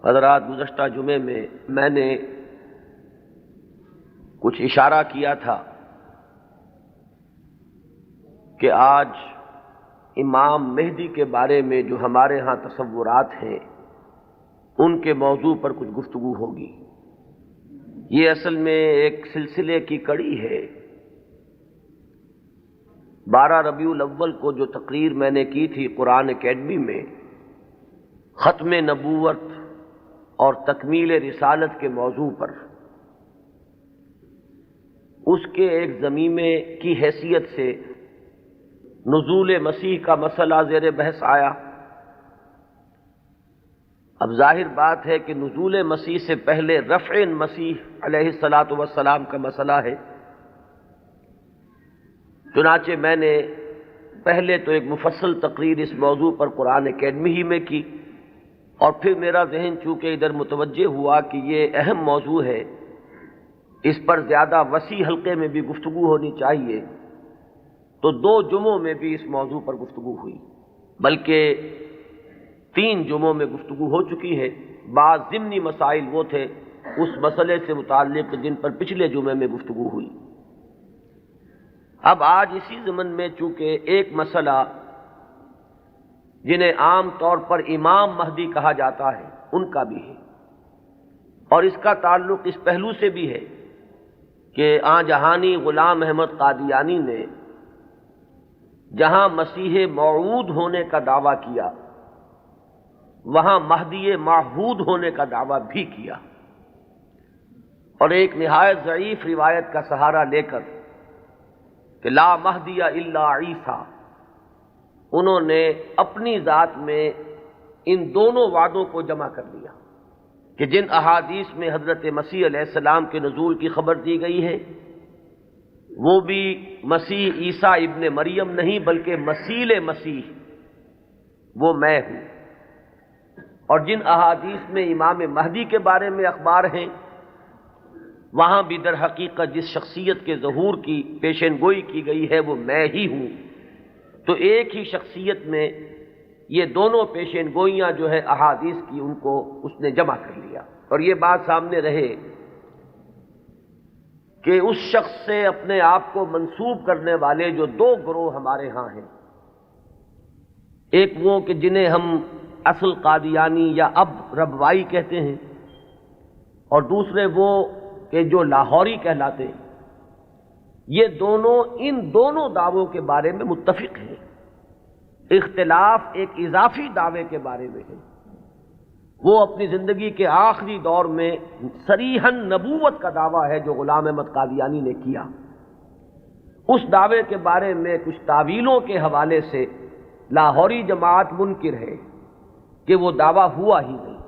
حضرات، گزشتہ جمعے میں نے کچھ اشارہ کیا تھا کہ آج امام مہدی کے بارے میں جو ہمارے ہاں تصورات ہیں ان کے موضوع پر کچھ گفتگو ہوگی۔ یہ اصل میں ایک سلسلے کی کڑی ہے۔ 12 ربیع الاول کو جو تقریر میں نے کی تھی قرآن اکیڈمی میں، ختم نبوت اور تکمیل رسالت کے موضوع پر، اس کے ایک ضمیمے کی حیثیت سے نزول مسیح کا مسئلہ زیر بحث آیا۔ اب ظاہر بات ہے کہ نزول مسیح سے پہلے رفع مسیح علیہ الصلاۃ والسلام کا مسئلہ ہے۔ چنانچہ میں نے پہلے تو ایک مفصل تقریر اس موضوع پر قرآن اکیڈمی ہی میں کی، اور پھر میرا ذہن چونکہ ادھر متوجہ ہوا کہ یہ اہم موضوع ہے، اس پر زیادہ وسیع حلقے میں بھی گفتگو ہونی چاہیے، تو 2 جمعوں میں بھی اس موضوع پر گفتگو ہوئی، بلکہ 3 جمعوں میں گفتگو ہو چکی ہے۔ بعض ضمنی مسائل وہ تھے اس مسئلے سے متعلق جن پر پچھلے جمعے میں گفتگو ہوئی۔ اب آج اسی ضمن میں چونکہ ایک مسئلہ جنہیں عام طور پر امام مہدی کہا جاتا ہے ان کا بھی ہے، اور اس کا تعلق اس پہلو سے بھی ہے کہ آن جہانی غلام احمد قادیانی نے جہاں مسیح موعود ہونے کا دعویٰ کیا، وہاں مہدی معہود ہونے کا دعویٰ بھی کیا، اور ایک نہایت ضعیف روایت کا سہارا لے کر کہ لا مہدی الا عیسیٰ، انہوں نے اپنی ذات میں ان دونوں وعدوں کو جمع کر لیا کہ جن احادیث میں حضرت مسیح علیہ السلام کے نزول کی خبر دی گئی ہے وہ بھی مسیح عیسیٰ ابن مریم نہیں بلکہ مسیح مسیح، وہ میں ہوں، اور جن احادیث میں امام مہدی کے بارے میں اخبار ہیں وہاں بھی در حقیقت جس شخصیت کے ظہور کی پیشین گوئی کی گئی ہے وہ میں ہی ہوں۔ تو ایک ہی شخصیت میں یہ دونوں پیشین گوئیاں جو ہے احادیث کی ان کو اس نے جمع کر لیا، اور یہ بات سامنے رہے کہ اس شخص سے اپنے آپ کو منسوب کرنے والے جو 2 گروہ ہمارے ہاں ہیں، ایک وہ کہ جنہیں ہم اصل قادیانی یا اب ربوائی کہتے ہیں، اور دوسرے وہ کہ جو لاہوری کہلاتے ہیں، یہ دونوں ان دونوں دعووں کے بارے میں متفق ہیں۔ اختلاف ایک اضافی دعوے کے بارے میں ہے، وہ اپنی زندگی کے آخری دور میں صریحاً نبوت کا دعویٰ ہے جو غلام احمد قادیانی نے کیا۔ اس دعوے کے بارے میں کچھ تعویلوں کے حوالے سے لاہوری جماعت منکر ہے کہ وہ دعویٰ ہوا ہی نہیں،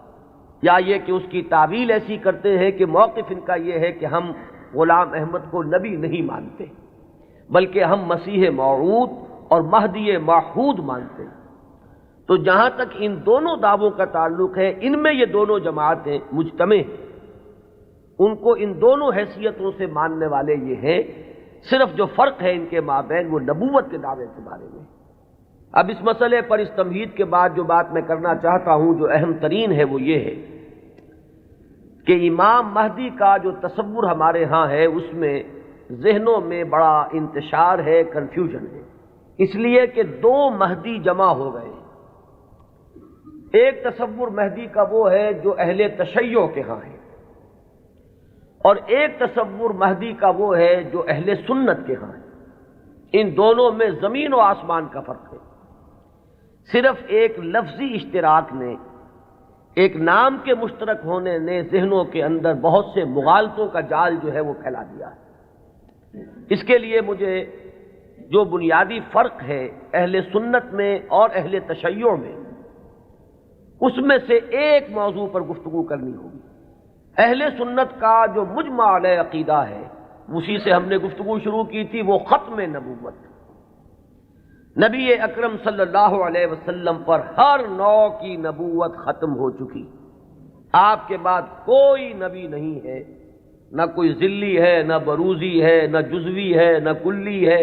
یا یہ کہ اس کی تعویل ایسی کرتے ہیں کہ موقف ان کا یہ ہے کہ ہم غلام احمد کو نبی نہیں مانتے بلکہ ہم مسیح موعود اور مہدی معہود مانتے ہیں۔ تو جہاں تک ان دونوں دعووں کا تعلق ہے، ان میں یہ دونوں جماعتیں مجتمع ہیں، ان کو ان دونوں حیثیتوں سے ماننے والے یہ ہیں، صرف جو فرق ہے ان کے مابین وہ نبوت کے دعوے کے بارے میں۔ اب اس مسئلے پر اس تمہید کے بعد جو بات میں کرنا چاہتا ہوں جو اہم ترین ہے وہ یہ ہے کہ امام مہدی کا جو تصور ہمارے ہاں ہے اس میں ذہنوں میں بڑا انتشار ہے، کنفیوژن ہے، اس لیے کہ 2 مہدی جمع ہو گئے۔ ایک تصور مہدی کا وہ ہے جو اہل تشیع کے ہاں ہے، اور ایک تصور مہدی کا وہ ہے جو اہل سنت کے ہاں ہے۔ ان دونوں میں زمین و آسمان کا فرق ہے۔ صرف ایک لفظی اشتراک نے، ایک نام کے مشترک ہونے نے ذہنوں کے اندر بہت سے مغالطوں کا جال جو ہے وہ پھیلا دیا ہے۔ اس کے لیے مجھے جو بنیادی فرق ہے اہل سنت میں اور اہل تشیع میں، اس میں سے ایک موضوع پر گفتگو کرنی ہوگی۔ اہل سنت کا جو مجمع علیہ عقیدہ ہے، اسی سے ہم نے گفتگو شروع کی تھی، وہ ختم نبوت۔ نبی اکرم صلی اللہ علیہ وسلم پر ہر نوع کی نبوت ختم ہو چکی، آپ کے بعد کوئی نبی نہیں ہے، نہ کوئی ذلی ہے، نہ بروزی ہے، نہ جزوی ہے، نہ کلی ہے،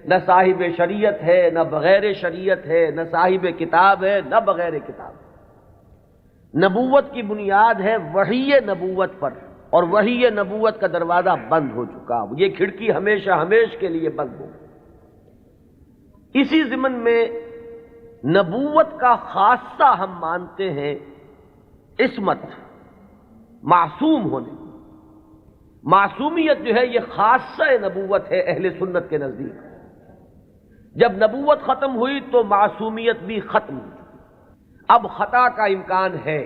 نہ صاحب شریعت ہے، نہ بغیر شریعت ہے، نہ صاحب کتاب ہے، نہ بغیر کتاب ہے۔ نبوت کی بنیاد ہے وحی نبوت پر، اور وحی نبوت کا دروازہ بند ہو چکا، یہ کھڑکی ہمیشہ ہمیش کے لیے بند ہو۔ اسی ضمن میں نبوت کا خاصہ ہم مانتے ہیں عصمت، معصوم ہونے۔ معصومیت جو ہے یہ خاصہ نبوت ہے اہل سنت کے نزدیک۔ جب نبوت ختم ہوئی تو معصومیت بھی ختم ہوئی، اب خطا کا امکان ہے،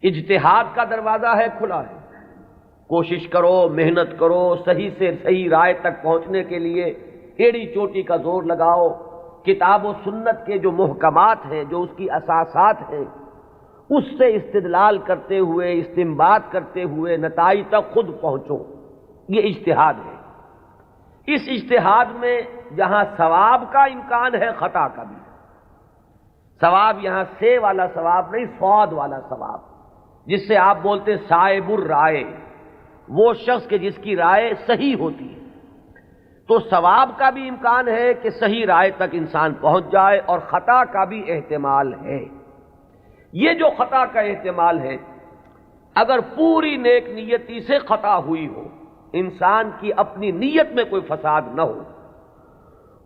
اجتہاد کا دروازہ ہے، کھلا ہے، کوشش کرو، محنت کرو، صحیح سے صحیح رائے تک پہنچنے کے لیے ایڑی چوٹی کا زور لگاؤ، کتاب و سنت کے جو محکمات ہیں، جو اس کی اساسات ہیں، اس سے استدلال کرتے ہوئے، استنباط کرتے ہوئے نتائج تک خود پہنچو، یہ اجتہاد ہے۔ اس اجتہاد میں جہاں ثواب کا امکان ہے، خطا کا بھی۔ ثواب یہاں سے والا ثواب نہیں، صاد والا ثواب، جس سے آپ بولتے صائب الرائے، وہ شخص کہ جس کی رائے صحیح ہوتی ہے۔ تو ثواب کا بھی امکان ہے کہ صحیح رائے تک انسان پہنچ جائے، اور خطا کا بھی احتمال ہے۔ یہ جو خطا کا احتمال ہے، اگر پوری نیک نیتی سے خطا ہوئی ہو، انسان کی اپنی نیت میں کوئی فساد نہ ہو،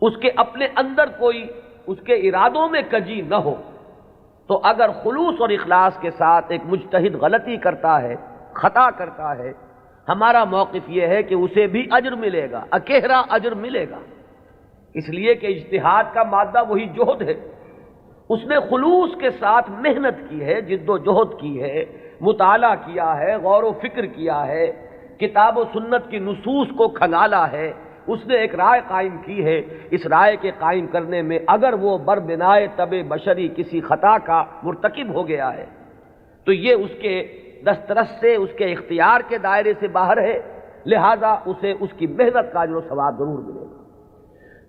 اس کے اپنے اندر کوئی اس کے ارادوں میں کجی نہ ہو، تو اگر خلوص اور اخلاص کے ساتھ ایک مجتہد غلطی کرتا ہے، خطا کرتا ہے، ہمارا موقف یہ ہے کہ اسے بھی اجر ملے گا، اکہرا اجر ملے گا، اس لیے کہ اجتہاد کا مادہ وہی جہد ہے۔ اس نے خلوص کے ساتھ محنت کی ہے، جد و جہد کی ہے، مطالعہ کیا ہے، غور و فکر کیا ہے، کتاب و سنت کی نصوص کو کھنگالا ہے، اس نے ایک رائے قائم کی ہے۔ اس رائے کے قائم کرنے میں اگر وہ بربنائے طبع بشری کسی خطا کا مرتکب ہو گیا ہے تو یہ اس کے دسترس سے، اس کے اختیار کے دائرے سے باہر ہے، لہذا اسے اس کی محنت کا اجر و ثواب ضرور ملے گا۔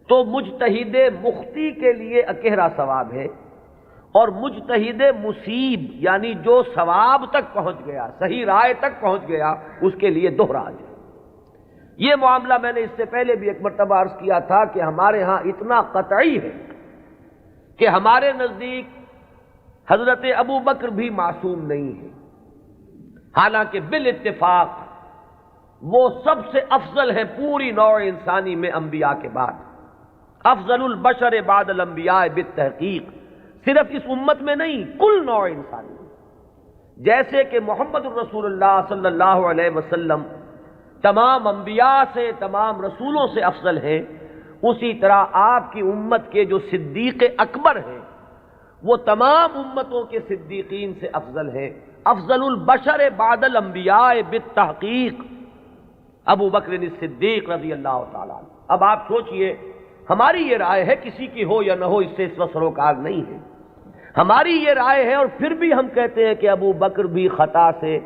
تو مجتہد مخطی کے لیے اکہرا ثواب ہے، اور مجتہد مصیب یعنی جو ثواب تک پہنچ گیا، صحیح رائے تک پہنچ گیا، اس کے لیے دوہرا اجر۔ یہ معاملہ میں نے اس سے پہلے بھی ایک مرتبہ عرض کیا تھا کہ ہمارے ہاں اتنا قطعی ہے کہ ہمارے نزدیک حضرت ابو بکر بھی معصوم نہیں ہے، حالانکہ بالاتفاق وہ سب سے افضل ہے پوری نوع انسانی میں انبیاء کے بعد، افضل البشر بعد الانبیاء بالتحقیق، صرف اس امت میں نہیں، کل نوع انسانی میں۔ جیسے کہ محمد الرسول اللہ صلی اللہ علیہ وسلم تمام انبیاء سے، تمام رسولوں سے افضل ہیں، اسی طرح آپ کی امت کے جو صدیق اکبر ہیں وہ تمام امتوں کے صدیقین سے افضل ہیں، افضل البشر بعد الانبیاء بالتحقیق ابو بکر الصدیق رضی اللہ تعالیٰ عنہ۔ اب آپ سوچئے، ہماری یہ رائے ہے، کسی کی ہو یا نہ ہو اس سے اس وقت سروکار نہیں ہے، ہماری یہ رائے ہے، اور پھر بھی ہم کہتے ہیں کہ ابو بکر بھی خطا سے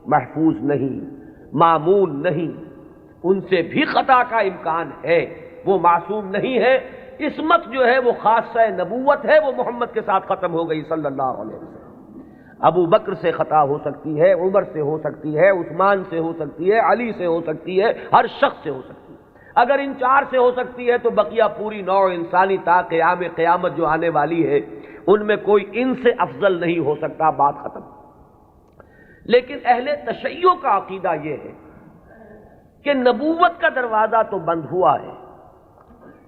محفوظ نہیں، معمول نہیں، ان سے بھی خطا کا امکان ہے، وہ معصوم نہیں ہے۔ عصمت جو ہے وہ خاصہ نبوت ہے، وہ محمد کے ساتھ ختم ہو گئی صلی اللہ علیہ وسلم۔ ابو بکر سے خطا ہو سکتی ہے، عمر سے ہو سکتی ہے، عثمان سے ہو سکتی ہے، علی سے ہو سکتی ہے، ہر شخص سے ہو سکتی ہے۔ اگر ان چار سے ہو سکتی ہے تو بقیہ پوری نوع انسانی تا قیام قیامت جو آنے والی ہے ان میں کوئی ان سے افضل نہیں ہو سکتا، بات ختم۔ لیکن اہل تشیع کا عقیدہ یہ ہے کہ نبوت کا دروازہ تو بند ہوا ہے،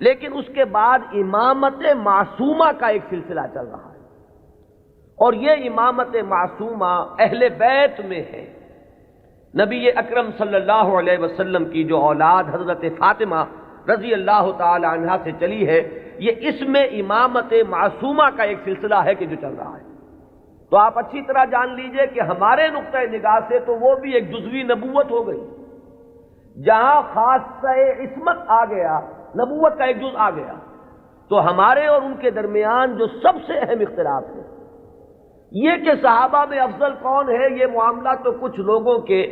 لیکن اس کے بعد امامت معصومہ کا ایک سلسلہ چل رہا ہے، اور یہ امامت معصومہ اہل بیت میں ہے۔ نبی اکرم صلی اللہ علیہ وسلم کی جو اولاد حضرت فاطمہ رضی اللہ تعالی عنہا سے چلی ہے، یہ اس میں امامت معصومہ کا ایک سلسلہ ہے کہ جو چل رہا ہے۔ تو آپ اچھی طرح جان لیجئے کہ ہمارے نقطۂ نگاہ سے تو وہ بھی ایک جزوی نبوت ہو گئی، جہاں خاصہ عصمت آ گیا، نبوت کا ایک جز آ گیا، تو ہمارے اور ان کے درمیان جو سب سے اہم اختلاف ہے یہ کہ صحابہ میں افضل کون ہے، یہ معاملہ تو کچھ لوگوں کے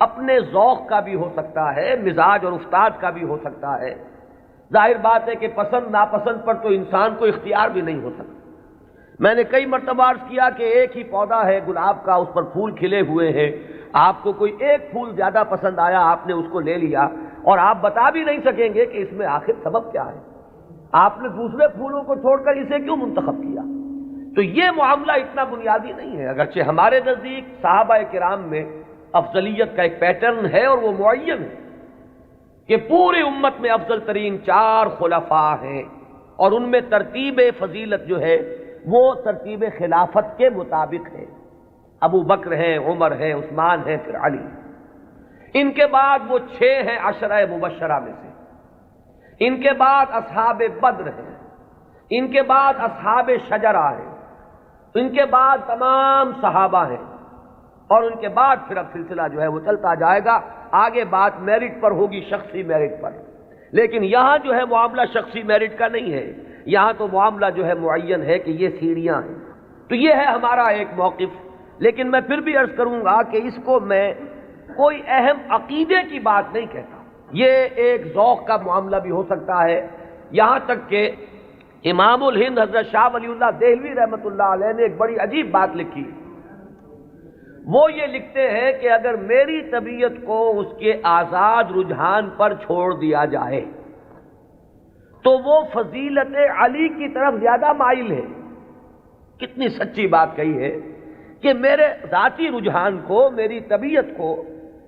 اپنے ذوق کا بھی ہو سکتا ہے، مزاج اور استاد کا بھی ہو سکتا ہے۔ ظاہر بات ہے کہ پسند ناپسند پر تو انسان کو اختیار بھی نہیں ہو سکتا۔ میں نے کئی مرتبہ عرض کیا کہ ایک ہی پودا ہے گلاب کا، اس پر پھول کھلے ہوئے ہیں، آپ کو کوئی ایک پھول زیادہ پسند آیا، آپ نے اس کو لے لیا، اور آپ بتا بھی نہیں سکیں گے کہ اس میں آخر سبب کیا ہے، آپ نے دوسرے پھولوں کو چھوڑ کر اسے کیوں منتخب کیا۔ تو یہ معاملہ اتنا بنیادی نہیں ہے، اگرچہ ہمارے نزدیک صحابہ کرام میں افضلیت کا ایک پیٹرن ہے اور وہ معین ہے کہ پوری امت میں افضل ترین 4 خلفاء ہیں، اور ان میں ترتیب فضیلت جو ہے وہ ترتیب خلافت کے مطابق ہے۔ ابو بکر ہیں، عمر ہیں، عثمان ہیں، پھر علی۔ ان کے بعد وہ 6 ہیں عشرہ مبشرہ میں سے، ان کے بعد اصحاب بدر ہیں، ان کے بعد اصحاب شجرہ ہیں، ان کے بعد تمام صحابہ ہیں، اور ان کے بعد پھر اب سلسلہ جو ہے وہ چلتا جائے گا۔ آگے بات میرٹ پر ہوگی، شخصی میرٹ پر، لیکن یہاں جو ہے معاملہ شخصی میرٹ کا نہیں ہے، یہاں تو معاملہ جو ہے معین ہے کہ یہ سیڑھیاں ہیں۔ تو یہ ہے ہمارا ایک موقف، لیکن میں پھر بھی عرض کروں گا کہ اس کو میں کوئی اہم عقیدے کی بات نہیں کہتا، یہ ایک ذوق کا معاملہ بھی ہو سکتا ہے۔ یہاں تک کہ امام الہند حضرت شاہ ولی اللہ دہلوی رحمۃ اللہ علیہ نے ایک بڑی عجیب بات لکھی، وہ یہ لکھتے ہیں کہ اگر میری طبیعت کو اس کے آزاد رجحان پر چھوڑ دیا جائے تو وہ فضیلت علی کی طرف زیادہ مائل ہے۔ کتنی سچی بات کہی ہے کہ میرے ذاتی رجحان کو، میری طبیعت کو،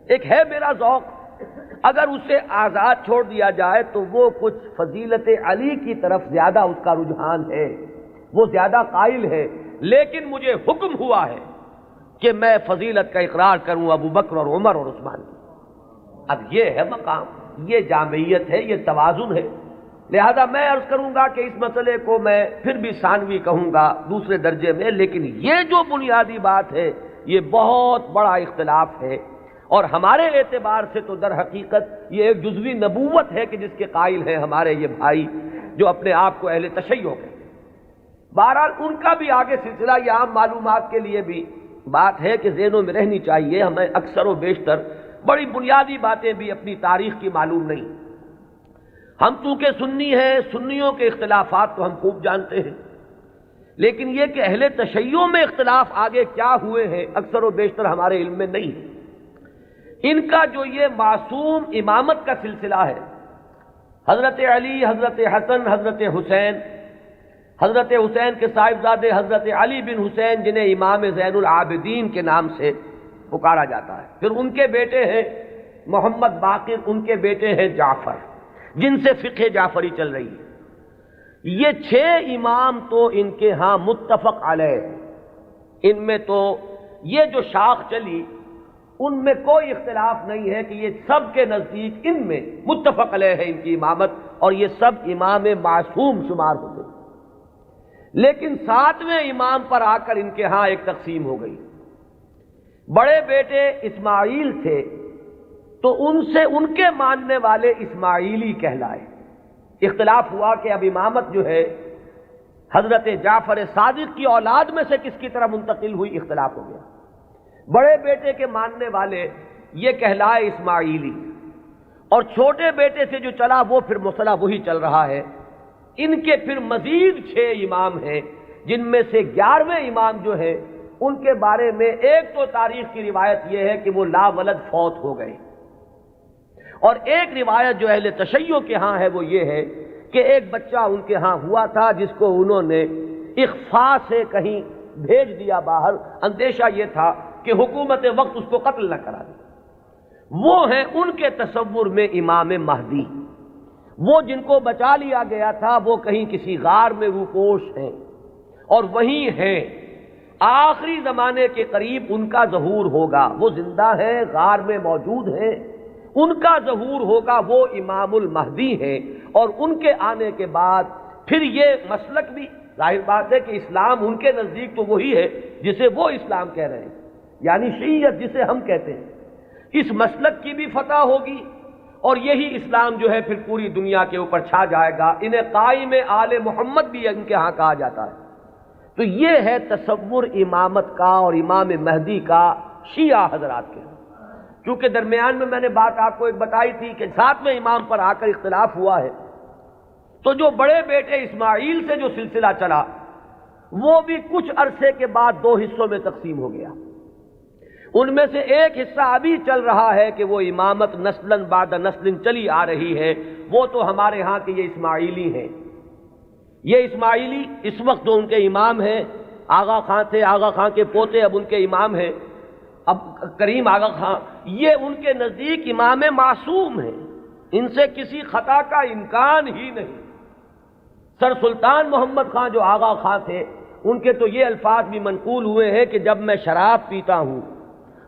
ایک ہے میرا ذوق، اگر اسے آزاد چھوڑ دیا جائے تو وہ کچھ فضیلت علی کی طرف زیادہ اس کا رجحان ہے، وہ زیادہ قائل ہے، لیکن مجھے حکم ہوا ہے کہ میں فضیلت کا اقرار کروں ابو بکر اور عمر اور عثمان کی۔ اب یہ ہے مقام، یہ جامعیت ہے، یہ توازن ہے۔ لہذا میں عرض کروں گا کہ اس مسئلے کو میں پھر بھی ثانوی کہوں گا، دوسرے درجے میں، لیکن یہ جو بنیادی بات ہے یہ بہت بڑا اختلاف ہے، اور ہمارے اعتبار سے تو در حقیقت یہ ایک جزوی نبوت ہے کہ جس کے قائل ہیں ہمارے یہ بھائی جو اپنے آپ کو اہل تشیع کہتے ہیں۔ بہرحال ان کا بھی آگے سلسلہ، یہ عام معلومات کے لیے بھی بات ہے کہ ذہنوں میں رہنی چاہیے، ہمیں اکثر و بیشتر بڑی بنیادی باتیں بھی اپنی تاریخ کی معلوم نہیں۔ ہم چونکہ سنی ہیں، سنیوں کے اختلافات تو ہم خوب جانتے ہیں، لیکن یہ کہ اہل تشیع میں اختلاف آگے کیا ہوئے ہیں اکثر و بیشتر ہمارے علم میں نہیں ہے۔ ان کا جو یہ معصوم امامت کا سلسلہ ہے، حضرت علی، حضرت حسن، حضرت حسین، حضرت حسین کے صاحبزادے حضرت علی بن حسین جنہیں امام زین العابدین کے نام سے پکارا جاتا ہے، پھر ان کے بیٹے ہیں محمد باقر، ان کے بیٹے ہیں جعفر، جن سے فقہ جعفری چل رہی ہے۔ یہ 6 امام تو ان کے ہاں متفق علیہ، ان میں تو یہ جو شاخ چلی ان میں کوئی اختلاف نہیں ہے کہ یہ سب کے نزدیک ان میں متفق علیہ ہے ان کی امامت، اور یہ سب امام معصوم شمار ہوتے ہیں۔ لیکن 7ویں امام پر آ کر ان کے ہاں ایک تقسیم ہو گئی۔ بڑے بیٹے اسماعیل تھے تو ان سے ان کے ماننے والے اسماعیلی کہلائے۔ اختلاف ہوا کہ اب امامت جو ہے حضرت جعفر صادق کی اولاد میں سے کس کی طرف منتقل ہوئی، اختلاف ہو گیا۔ بڑے بیٹے کے ماننے والے یہ کہلائے اسماعیلی، اور چھوٹے بیٹے سے جو چلا وہ پھر مسئلہ وہی چل رہا ہے۔ ان کے پھر مزید 6 امام ہیں، جن میں سے 11ویں امام جو ہے ان کے بارے میں ایک تو تاریخ کی روایت یہ ہے کہ وہ لا ولد فوت ہو گئے، اور ایک روایت جو اہل تشیع کے ہاں ہے وہ یہ ہے کہ ایک بچہ ان کے ہاں ہوا تھا جس کو انہوں نے اخفاء سے کہیں بھیج دیا باہر، اندیشہ یہ تھا کہ حکومت وقت اس کو قتل نہ کرا دے۔ وہ ہیں ان کے تصور میں امام مہدی، وہ جن کو بچا لیا گیا تھا وہ کہیں کسی غار میں روپوش ہیں، اور وہیں ہیں، آخری زمانے کے قریب ان کا ظہور ہوگا، وہ زندہ ہیں، غار میں موجود ہیں، ان کا ظہور ہوگا، وہ امام المہدی ہیں۔ اور ان کے آنے کے بعد پھر یہ مسلک بھی ظاہر بات ہے کہ اسلام ان کے نزدیک تو وہی ہے جسے وہ اسلام کہہ رہے ہیں، یعنی شیعیت جسے ہم کہتے ہیں، اس مسلک کی بھی فتح ہوگی، اور یہی اسلام جو ہے پھر پوری دنیا کے اوپر چھا جائے گا۔ انہیں قائم آل محمد بھی ان کے ہاں کہا جاتا ہے۔ تو یہ ہے تصور امامت کا اور امام مہدی کا شیعہ حضرات کے۔ کیونکہ درمیان میں نے بات آپ کو ایک بتائی تھی کہ 7ویں امام پر آ کر اختلاف ہوا ہے، تو جو بڑے بیٹے اسماعیل سے جو سلسلہ چلا وہ بھی کچھ عرصے کے بعد 2 حصوں میں تقسیم ہو گیا۔ ان میں سے ایک حصہ ابھی چل رہا ہے کہ وہ امامت نسلاً بعد نسل چلی آ رہی ہے، وہ تو ہمارے ہاں کے یہ اسماعیلی ہیں۔ یہ اسماعیلی اس وقت جو ان کے امام ہیں آغا خان تھے، آغا خان کے پوتے اب ان کے امام ہیں، اب کریم آغا خان، یہ ان کے نزدیک امام معصوم ہیں، ان سے کسی خطا کا امکان ہی نہیں۔ سر سلطان محمد خان جو آغا خان تھے، ان کے تو یہ الفاظ بھی منقول ہوئے ہیں کہ جب میں شراب پیتا ہوں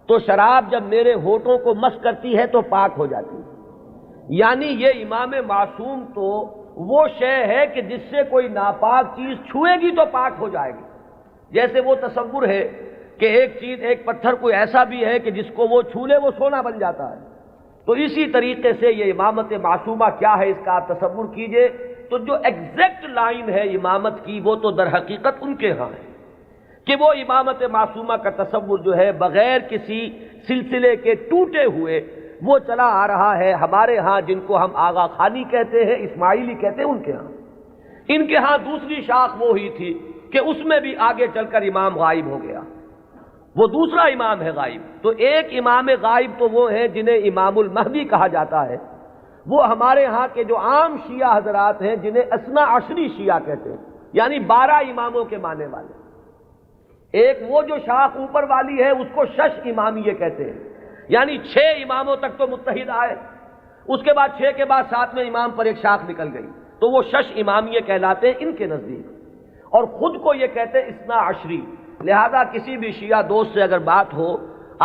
تو شراب جب میرے ہونٹوں کو مس کرتی ہے تو پاک ہو جاتی ہے۔ یعنی یہ امام معصوم تو وہ شے ہے کہ جس سے کوئی ناپاک چیز چھوئے گی تو پاک ہو جائے گی۔ جیسے وہ تصور ہے کہ ایک چیز، ایک پتھر کوئی ایسا بھی ہے کہ جس کو وہ چھو لے وہ سونا بن جاتا ہے، تو اسی طریقے سے یہ امامت معصومہ کیا ہے اس کا آپ تصور کیجئے۔ تو جو ایگزیکٹ لائن ہے امامت کی وہ تو در حقیقت ان کے ہاں ہے کہ وہ امامت معصومہ کا تصور جو ہے بغیر کسی سلسلے کے ٹوٹے ہوئے وہ چلا آ رہا ہے ہمارے ہاں، جن کو ہم آغا خانی کہتے ہیں، اسماعیلی کہتے ہیں، ان کے ہاں۔ ان کے ہاں دوسری شاخ وہ ہی تھی کہ اس میں بھی آگے چل کر امام غائب ہو گیا، وہ دوسرا امام ہے غائب۔ تو ایک امام غائب تو وہ ہیں جنہیں امام المہدی کہا جاتا ہے، وہ ہمارے ہاں کے جو عام شیعہ حضرات ہیں جنہیں اثنا عشری شیعہ کہتے ہیں، یعنی 12 اماموں کے ماننے والے۔ ایک وہ جو شاخ اوپر والی ہے اس کو شش امامیہ کہتے ہیں، یعنی 6 اماموں تک تو متحد آئے، اس کے بعد 6 کے بعد 7ویں امام پر ایک شاخ نکل گئی، تو وہ شش امامیہ کہلاتے ہیں ان کے نزدیک، اور خود کو یہ کہتے ہیں اثنا عشری۔ لہذا کسی بھی شیعہ دوست سے اگر بات ہو،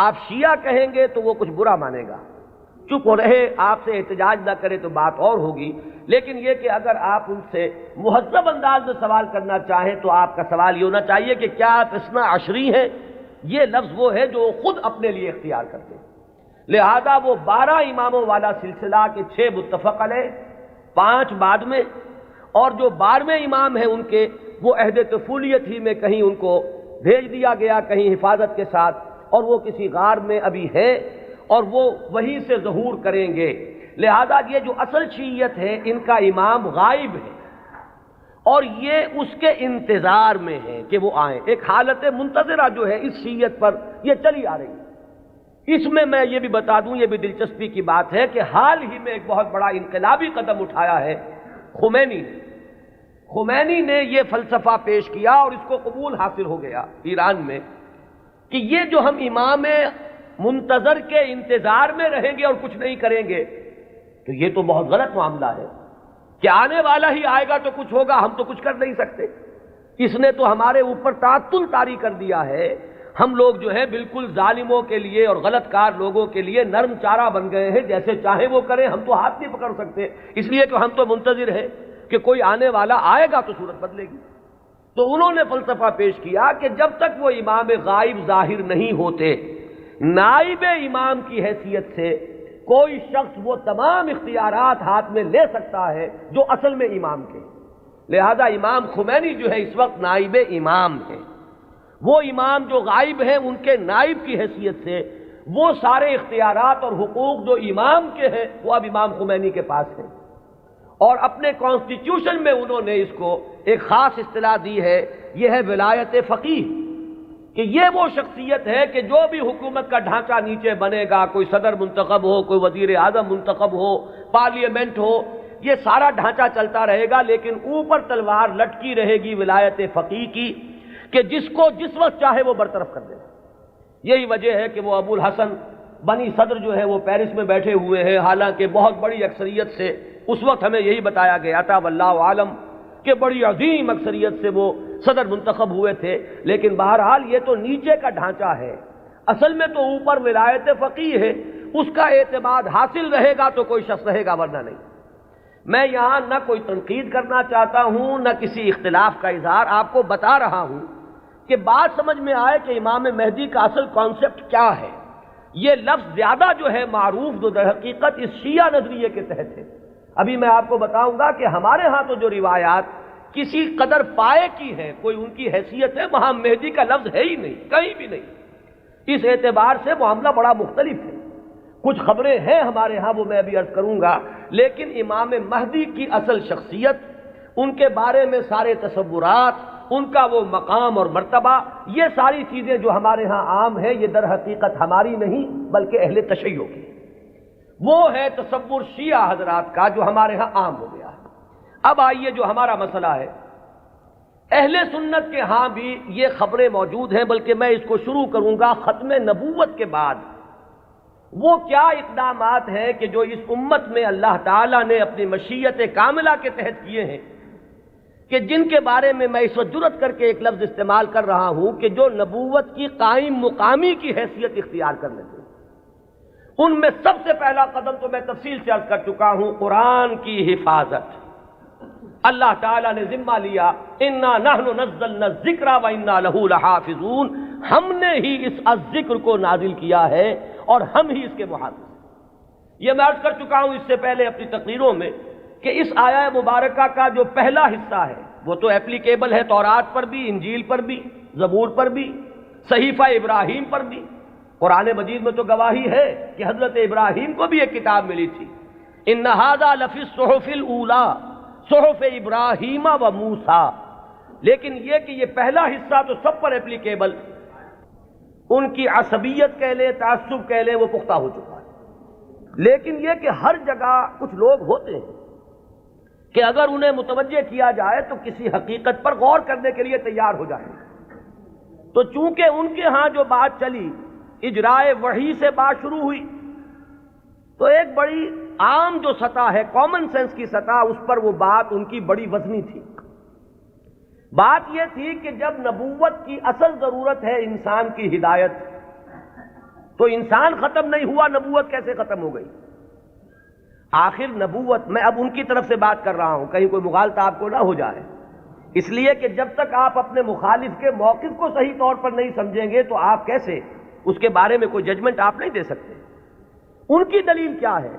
آپ شیعہ کہیں گے تو وہ کچھ برا مانے گا، چپ رہے، آپ سے احتجاج نہ کرے تو بات اور ہوگی، لیکن یہ کہ اگر آپ ان سے مہذب انداز میں سوال کرنا چاہیں تو آپ کا سوال یہ ہونا چاہیے کہ کیا آپ اثنا عشری ہیں؟ یہ لفظ وہ ہے جو خود اپنے لیے اختیار کرتے ہیں۔ لہذا وہ 12 اماموں والا سلسلہ کے 6 متفق علیہ، 5 بعد میں، اور جو 12ویں امام ہیں ان کے وہ عہد طفولیت ہی میں کہیں ان کو بھیج دیا گیا کہیں حفاظت کے ساتھ، اور وہ کسی غار میں ابھی ہے اور وہ وہیں سے ظہور کریں گے۔ لہذا یہ جو اصل شیعیت ہے ان کا امام غائب ہے اور یہ اس کے انتظار میں ہے کہ وہ آئیں۔ ایک حالت منتظرہ جو ہے اس شیعیت پر یہ چلی آ رہی ہے۔ اس میں یہ بھی بتا دوں، یہ بھی دلچسپی کی بات ہے کہ حال ہی میں ایک بہت بڑا انقلابی قدم اٹھایا ہے خمینی نے یہ فلسفہ پیش کیا اور اس کو قبول حاصل ہو گیا ایران میں کہ یہ جو ہم امام منتظر کے انتظار میں رہیں گے اور کچھ نہیں کریں گے تو یہ تو بہت غلط معاملہ ہے کہ آنے والا ہی آئے گا تو کچھ ہوگا، ہم تو کچھ کر نہیں سکتے۔ اس نے تو ہمارے اوپر تعطل طاری کر دیا ہے، ہم لوگ جو ہے بالکل ظالموں کے لیے اور غلط کار لوگوں کے لیے نرم چارہ بن گئے ہیں، جیسے چاہیں وہ کریں، ہم تو ہاتھ نہیں پکڑ سکتے، اس لیے کہ ہم تو منتظر ہیں کہ کوئی آنے والا آئے گا تو صورت بدلے گی۔ تو انہوں نے فلسفہ پیش کیا کہ جب تک وہ امام غائب ظاہر نہیں ہوتے، نائب امام کی حیثیت سے کوئی شخص وہ تمام اختیارات ہاتھ میں لے سکتا ہے جو اصل میں امام کے۔ لہذا امام خمینی جو ہے اس وقت نائب امام ہے، وہ امام جو غائب ہیں ان کے نائب کی حیثیت سے وہ سارے اختیارات اور حقوق جو امام کے ہیں وہ اب امام خمینی کے پاس ہیں، اور اپنے کانسٹیٹیوشن میں انہوں نے اس کو ایک خاص اصطلاح دی ہے، یہ ہے ولایت فقیہ، کہ یہ وہ شخصیت ہے کہ جو بھی حکومت کا ڈھانچہ نیچے بنے گا، کوئی صدر منتخب ہو، کوئی وزیر اعظم منتخب ہو، پارلیمنٹ ہو، یہ سارا ڈھانچہ چلتا رہے گا، لیکن اوپر تلوار لٹکی رہے گی ولایت فقیہ کی کہ جس کو جس وقت چاہے وہ برطرف کر دے۔ یہی وجہ ہے کہ وہ ابو الحسن بنی صدر جو ہے وہ پیرس میں بیٹھے ہوئے ہیں، حالانکہ بہت بڑی اکثریت سے اس وقت ہمیں یہی بتایا گیا تھا واللہ عالم کہ بڑی عظیم اکثریت سے وہ صدر منتخب ہوئے تھے، لیکن بہرحال یہ تو نیچے کا ڈھانچہ ہے، اصل میں تو اوپر ولایت فقیہ ہے، اس کا اعتماد حاصل رہے گا تو کوئی شخص رہے گا، ورنہ نہیں۔ میں یہاں نہ کوئی تنقید کرنا چاہتا ہوں نہ کسی اختلاف کا اظہار، آپ کو بتا رہا ہوں کہ بات سمجھ میں آئے کہ امام مہدی کا اصل کانسیپٹ کیا ہے۔ یہ لفظ زیادہ جو ہے معروف جو در حقیقت اس شیعہ نظریے کے تحت ہے۔ ابھی میں آپ کو بتاؤں گا کہ ہمارے ہاں تو جو روایات کسی قدر پائے کی ہیں، کوئی ان کی حیثیت ہے، وہاں مہدی کا لفظ ہے ہی نہیں، کہیں بھی نہیں۔ اس اعتبار سے معاملہ بڑا مختلف ہے، کچھ خبریں ہیں ہمارے ہاں وہ میں ابھی عرض کروں گا، لیکن امام مہدی کی اصل شخصیت، ان کے بارے میں سارے تصورات، ان کا وہ مقام اور مرتبہ، یہ ساری چیزیں جو ہمارے ہاں عام ہیں، یہ در حقیقت ہماری نہیں بلکہ اہل تشیع کی، وہ ہے تصور شیعہ حضرات کا جو ہمارے ہاں عام ہو گیا ہے۔ اب آئیے جو ہمارا مسئلہ ہے، اہل سنت کے ہاں بھی یہ خبریں موجود ہیں، بلکہ میں اس کو شروع کروں گا ختم نبوت کے بعد۔ وہ کیا اقدامات ہیں کہ جو اس امت میں اللہ تعالیٰ نے اپنی مشیت کاملہ کے تحت کیے ہیں، کہ جن کے بارے میں اس وقت جرأت کر کے ایک لفظ استعمال کر رہا ہوں کہ جو نبوت کی قائم مقامی کی حیثیت اختیار کر لیتے ہیں۔ ان میں سب سے پہلا قدم تو میں تفصیل سے عرض کر چکا ہوں، قرآن کی حفاظت۔ اللہ تعالیٰ نے ذمہ لیا، انا نحن نزلنا الذکر وانا لہ لحافظون، ہم نے ہی اس ذکر کو نازل کیا ہے اور ہم ہی اس کے محافظ۔ یہ میں عرض کر چکا ہوں اس سے پہلے اپنی تقریروں میں کہ اس آیہ مبارکہ کا جو پہلا حصہ ہے وہ تو اپلیکیبل ہے تورات پر بھی، انجیل پر بھی، زبور پر بھی، صحیفہ ابراہیم پر بھی۔ قرآن مجید میں تو گواہی ہے کہ حضرت ابراہیم کو بھی ایک کتاب ملی تھی، ان ھذا لفی الصحف الاولی صحف ابراہیم و موسیٰ۔ لیکن یہ کہ یہ پہلا حصہ تو سب پر اپلیکیبل، ان کی عصبیت کہہ لیں، تعصب کہہ لیں، وہ پختہ ہو چکا ہے۔ لیکن یہ کہ ہر جگہ کچھ لوگ ہوتے ہیں کہ اگر انہیں متوجہ کیا جائے تو کسی حقیقت پر غور کرنے کے لیے تیار ہو جائیں۔ تو چونکہ ان کے ہاں جو بات چلی، اجرائے وحی سے بات شروع ہوئی، تو ایک بڑی عام جو سطح ہے، کامن سینس کی سطح، اس پر وہ بات ان کی بڑی وزنی تھی۔ بات یہ تھی کہ جب نبوت کی اصل ضرورت ہے انسان کی ہدایت، تو انسان ختم نہیں ہوا، نبوت کیسے ختم ہو گئی؟ آخر نبوت، میں اب ان کی طرف سے بات کر رہا ہوں، کہیں کوئی مغالطہ آپ کو نہ ہو جائے، اس لیے کہ جب تک آپ اپنے مخالف کے موقف کو صحیح طور پر نہیں سمجھیں گے تو آپ کیسے اس کے بارے میں کوئی ججمنٹ آپ نہیں دے سکتے۔ ان کی دلیل کیا ہے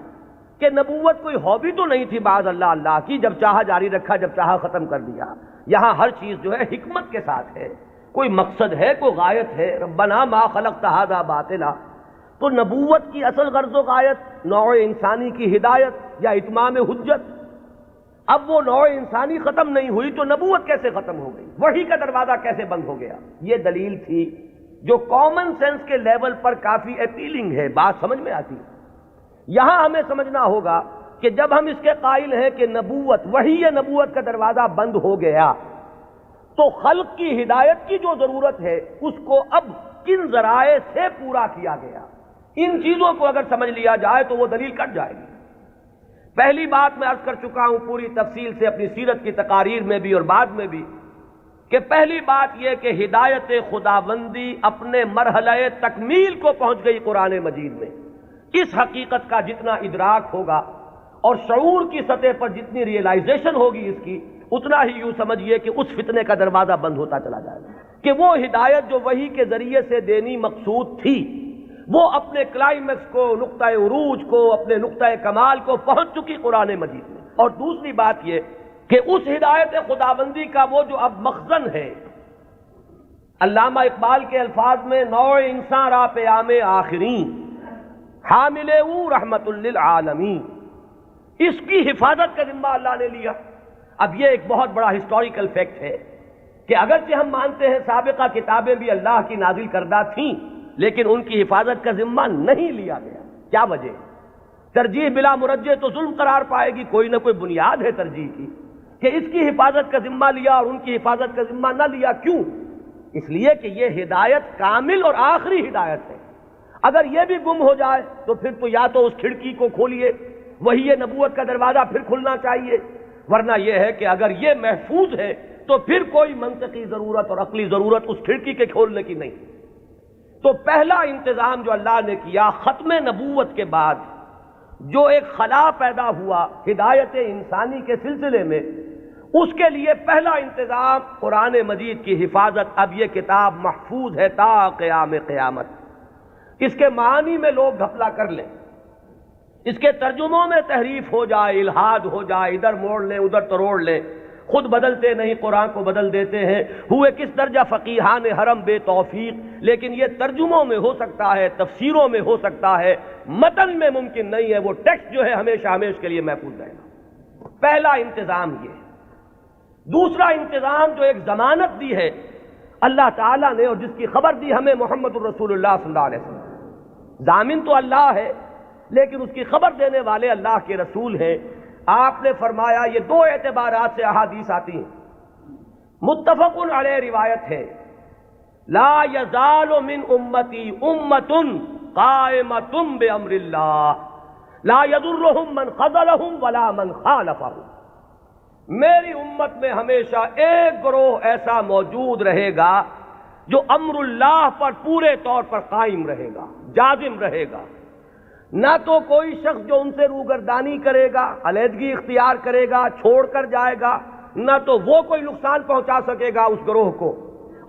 کہ نبوت کوئی ہابی تو نہیں تھی بعض اللہ کی، جب چاہا جاری رکھا، جب چاہا ختم کر دیا۔ یہاں ہر چیز جو ہے حکمت کے ساتھ ہے، کوئی مقصد ہے، کوئی غایت ہے، ربنا ما خلقت ھذا باطلا۔ تو نبوت کی اصل غرض و غایت نوع انسانی کی ہدایت یا اتمام حجت۔ اب وہ نوع انسانی ختم نہیں ہوئی تو نبوت کیسے ختم ہو گئی؟ وحی کا دروازہ کیسے بند ہو گیا؟ یہ دلیل تھی جو کامن سینس کے لیول پر کافی اپیلنگ ہے، بات سمجھ میں آتی ہے۔ یہاں ہمیں سمجھنا ہوگا کہ جب ہم اس کے قائل ہیں کہ نبوت، وحی نبوت کا دروازہ بند ہو گیا، تو خلق کی ہدایت کی جو ضرورت ہے اس کو اب کن ذرائع سے پورا کیا گیا؟ ان چیزوں کو اگر سمجھ لیا جائے تو وہ دلیل کٹ جائے گی۔ پہلی بات میں عرض کر چکا ہوں پوری تفصیل سے اپنی سیرت کی تقاریر میں بھی اور بعد میں بھی، کہ پہلی بات یہ کہ ہدایت خداوندی اپنے مرحلہ تکمیل کو پہنچ گئی قرآن مجید میں۔ اس حقیقت کا جتنا ادراک ہوگا اور شعور کی سطح پر جتنی ریئلائزیشن ہوگی اس کی، اتنا ہی یوں سمجھیے کہ اس فتنے کا دروازہ بند ہوتا چلا جائے گا کہ وہ ہدایت جو وحی کے ذریعے سے دینی مقصود تھی، وہ اپنے کلائمیکس کو، نقطہ عروج کو، اپنے نقطہ کمال کو پہنچ چکی قرآن مجید میں۔ اور دوسری بات یہ کہ اس ہدایت خداوندی کا وہ جو اب مخزن ہے، علامہ اقبال کے الفاظ میں نوع انسان را پیام آخرین حامل او رحمت للعالمین، اس کی حفاظت کا ذمہ اللہ نے لیا۔ اب یہ ایک بہت بڑا ہسٹوریکل فیکٹ ہے کہ اگرچہ ہم مانتے ہیں سابقہ کتابیں بھی اللہ کی نازل کردہ تھیں، لیکن ان کی حفاظت کا ذمہ نہیں لیا گیا۔ کیا وجہ؟ ترجیح بلا مرجح تو ظلم قرار پائے گی، کوئی نہ کوئی بنیاد ہے ترجیح کی، کہ اس کی حفاظت کا ذمہ لیا اور ان کی حفاظت کا ذمہ نہ لیا۔ کیوں؟ اس لیے کہ یہ ہدایت کامل اور آخری ہدایت ہے۔ اگر یہ بھی گم ہو جائے تو پھر تو یا تو اس کھڑکی کو کھولیے، وہی یہ نبوت کا دروازہ پھر کھلنا چاہیے، ورنہ یہ ہے کہ اگر یہ محفوظ ہے تو پھر کوئی منطقی ضرورت اور عقلی ضرورت اس کھڑکی کے کھولنے کی نہیں۔ تو پہلا انتظام جو اللہ نے کیا ختم نبوت کے بعد، جو ایک خلا پیدا ہوا ہدایت انسانی کے سلسلے میں، اس کے لیے پہلا انتظام قرآن مجید کی حفاظت۔ اب یہ کتاب محفوظ ہے تا قیام قیامت۔ اس کے معنی میں لوگ گھپلا کر لیں، اس کے ترجموں میں تحریف ہو جائے، الہاد ہو جائے، ادھر موڑ لیں ادھر تروڑ لیں، خود بدلتے نہیں قرآن کو بدل دیتے ہیں، ہوئے کس درجہ فقیہان حرم بے توفیق۔ لیکن یہ ترجموں میں ہو سکتا ہے، تفسیروں میں ہو سکتا ہے، متن میں ممکن نہیں ہے۔ وہ ٹیکسٹ جو ہے ہمیشہ ہمیشہ کے لیے محفوظ رہے گا۔ پہلا انتظام یہ۔ دوسرا انتظام جو ایک ضمانت دی ہے اللہ تعالیٰ نے اور جس کی خبر دی ہمیں محمد الرسول اللہ صلی اللہ علیہ وسلم، ضامن تو اللہ ہے لیکن اس کی خبر دینے والے اللہ کے رسول ہیں۔ آپ نے فرمایا، یہ دو اعتبارات سے احادیث آتی ہیں، متفقن علیہ روایت ہے، لا یزال من امتی امۃ قائمۃ بامر اللہ لا یضرهم من خذلهم ولا من خالفهم۔ میری امت میں ہمیشہ ایک گروہ ایسا موجود رہے گا جو امر اللہ پر پورے طور پر قائم رہے گا، جازم رہے گا۔ نہ تو کوئی شخص جو ان سے روگردانی کرے گا، علیحدگی اختیار کرے گا، چھوڑ کر جائے گا، نہ تو وہ کوئی نقصان پہنچا سکے گا اس گروہ کو،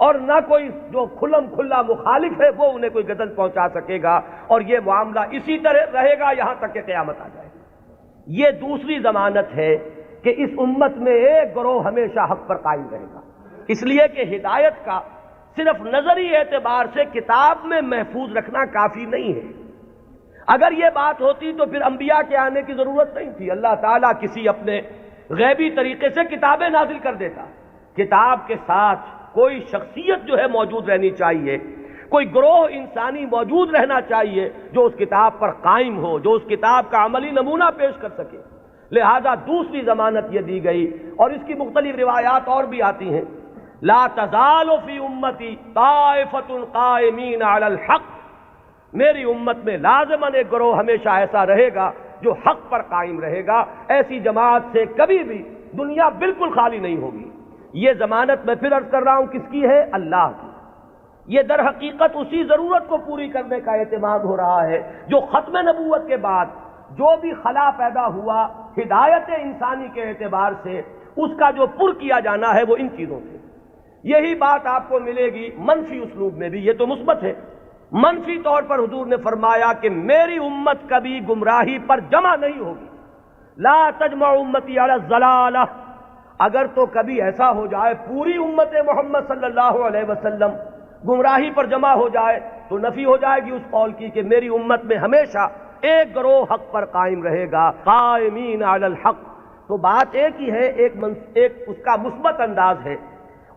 اور نہ کوئی جو کھلم کھلا مخالف ہے وہ انہیں کوئی غضب پہنچا سکے گا، اور یہ معاملہ اسی طرح رہے گا یہاں تک کہ قیامت آ جائے گی۔ یہ دوسری ضمانت ہے کہ اس امت میں ایک گروہ ہمیشہ حق پر قائم رہے گا، اس لیے کہ ہدایت کا صرف نظری اعتبار سے کتاب میں محفوظ رکھنا کافی نہیں ہے۔ اگر یہ بات ہوتی تو پھر انبیاء کے آنے کی ضرورت نہیں تھی، اللہ تعالیٰ کسی اپنے غیبی طریقے سے کتابیں نازل کر دیتا۔ کتاب کے ساتھ کوئی شخصیت جو ہے موجود رہنی چاہیے، کوئی گروہ انسانی موجود رہنا چاہیے جو اس کتاب پر قائم ہو، جو اس کتاب کا عملی نمونہ پیش کر سکے۔ لہذا دوسری ضمانت یہ دی گئی، اور اس کی مختلف روایات اور بھی آتی ہیں، لا تزال فی امتی طائفۃ قائمین علی الحق، میری امت میں لازماً ایک گروہ ہمیشہ ایسا رہے گا جو حق پر قائم رہے گا، ایسی جماعت سے کبھی بھی دنیا بالکل خالی نہیں ہوگی۔ یہ ضمانت میں پھر عرض کر رہا ہوں کس کی ہے؟ اللہ کی۔ یہ در حقیقت اسی ضرورت کو پوری کرنے کا اہتمام ہو رہا ہے جو ختم نبوت کے بعد جو بھی خلا پیدا ہوا ہدایت انسانی کے اعتبار سے، اس کا جو پر کیا جانا ہے وہ ان چیزوں سے۔ یہی بات آپ کو ملے گی منفی اسلوب میں بھی، یہ تو مثبت ہے۔ منفی طور پر حضور نے فرمایا کہ میری امت کبھی گمراہی پر جمع نہیں ہوگی، لا تجمع امتی علی الضلالہ۔ اگر تو کبھی ایسا ہو جائے پوری امت محمد صلی اللہ علیہ وسلم گمراہی پر جمع ہو جائے تو نفی ہو جائے گی اس قول کی کہ میری امت میں ہمیشہ ایک گروہ حق پر قائم رہے گا، قائمین علی الحق۔ تو بات ایک ہی ہے، ایک اس کا مثبت انداز ہے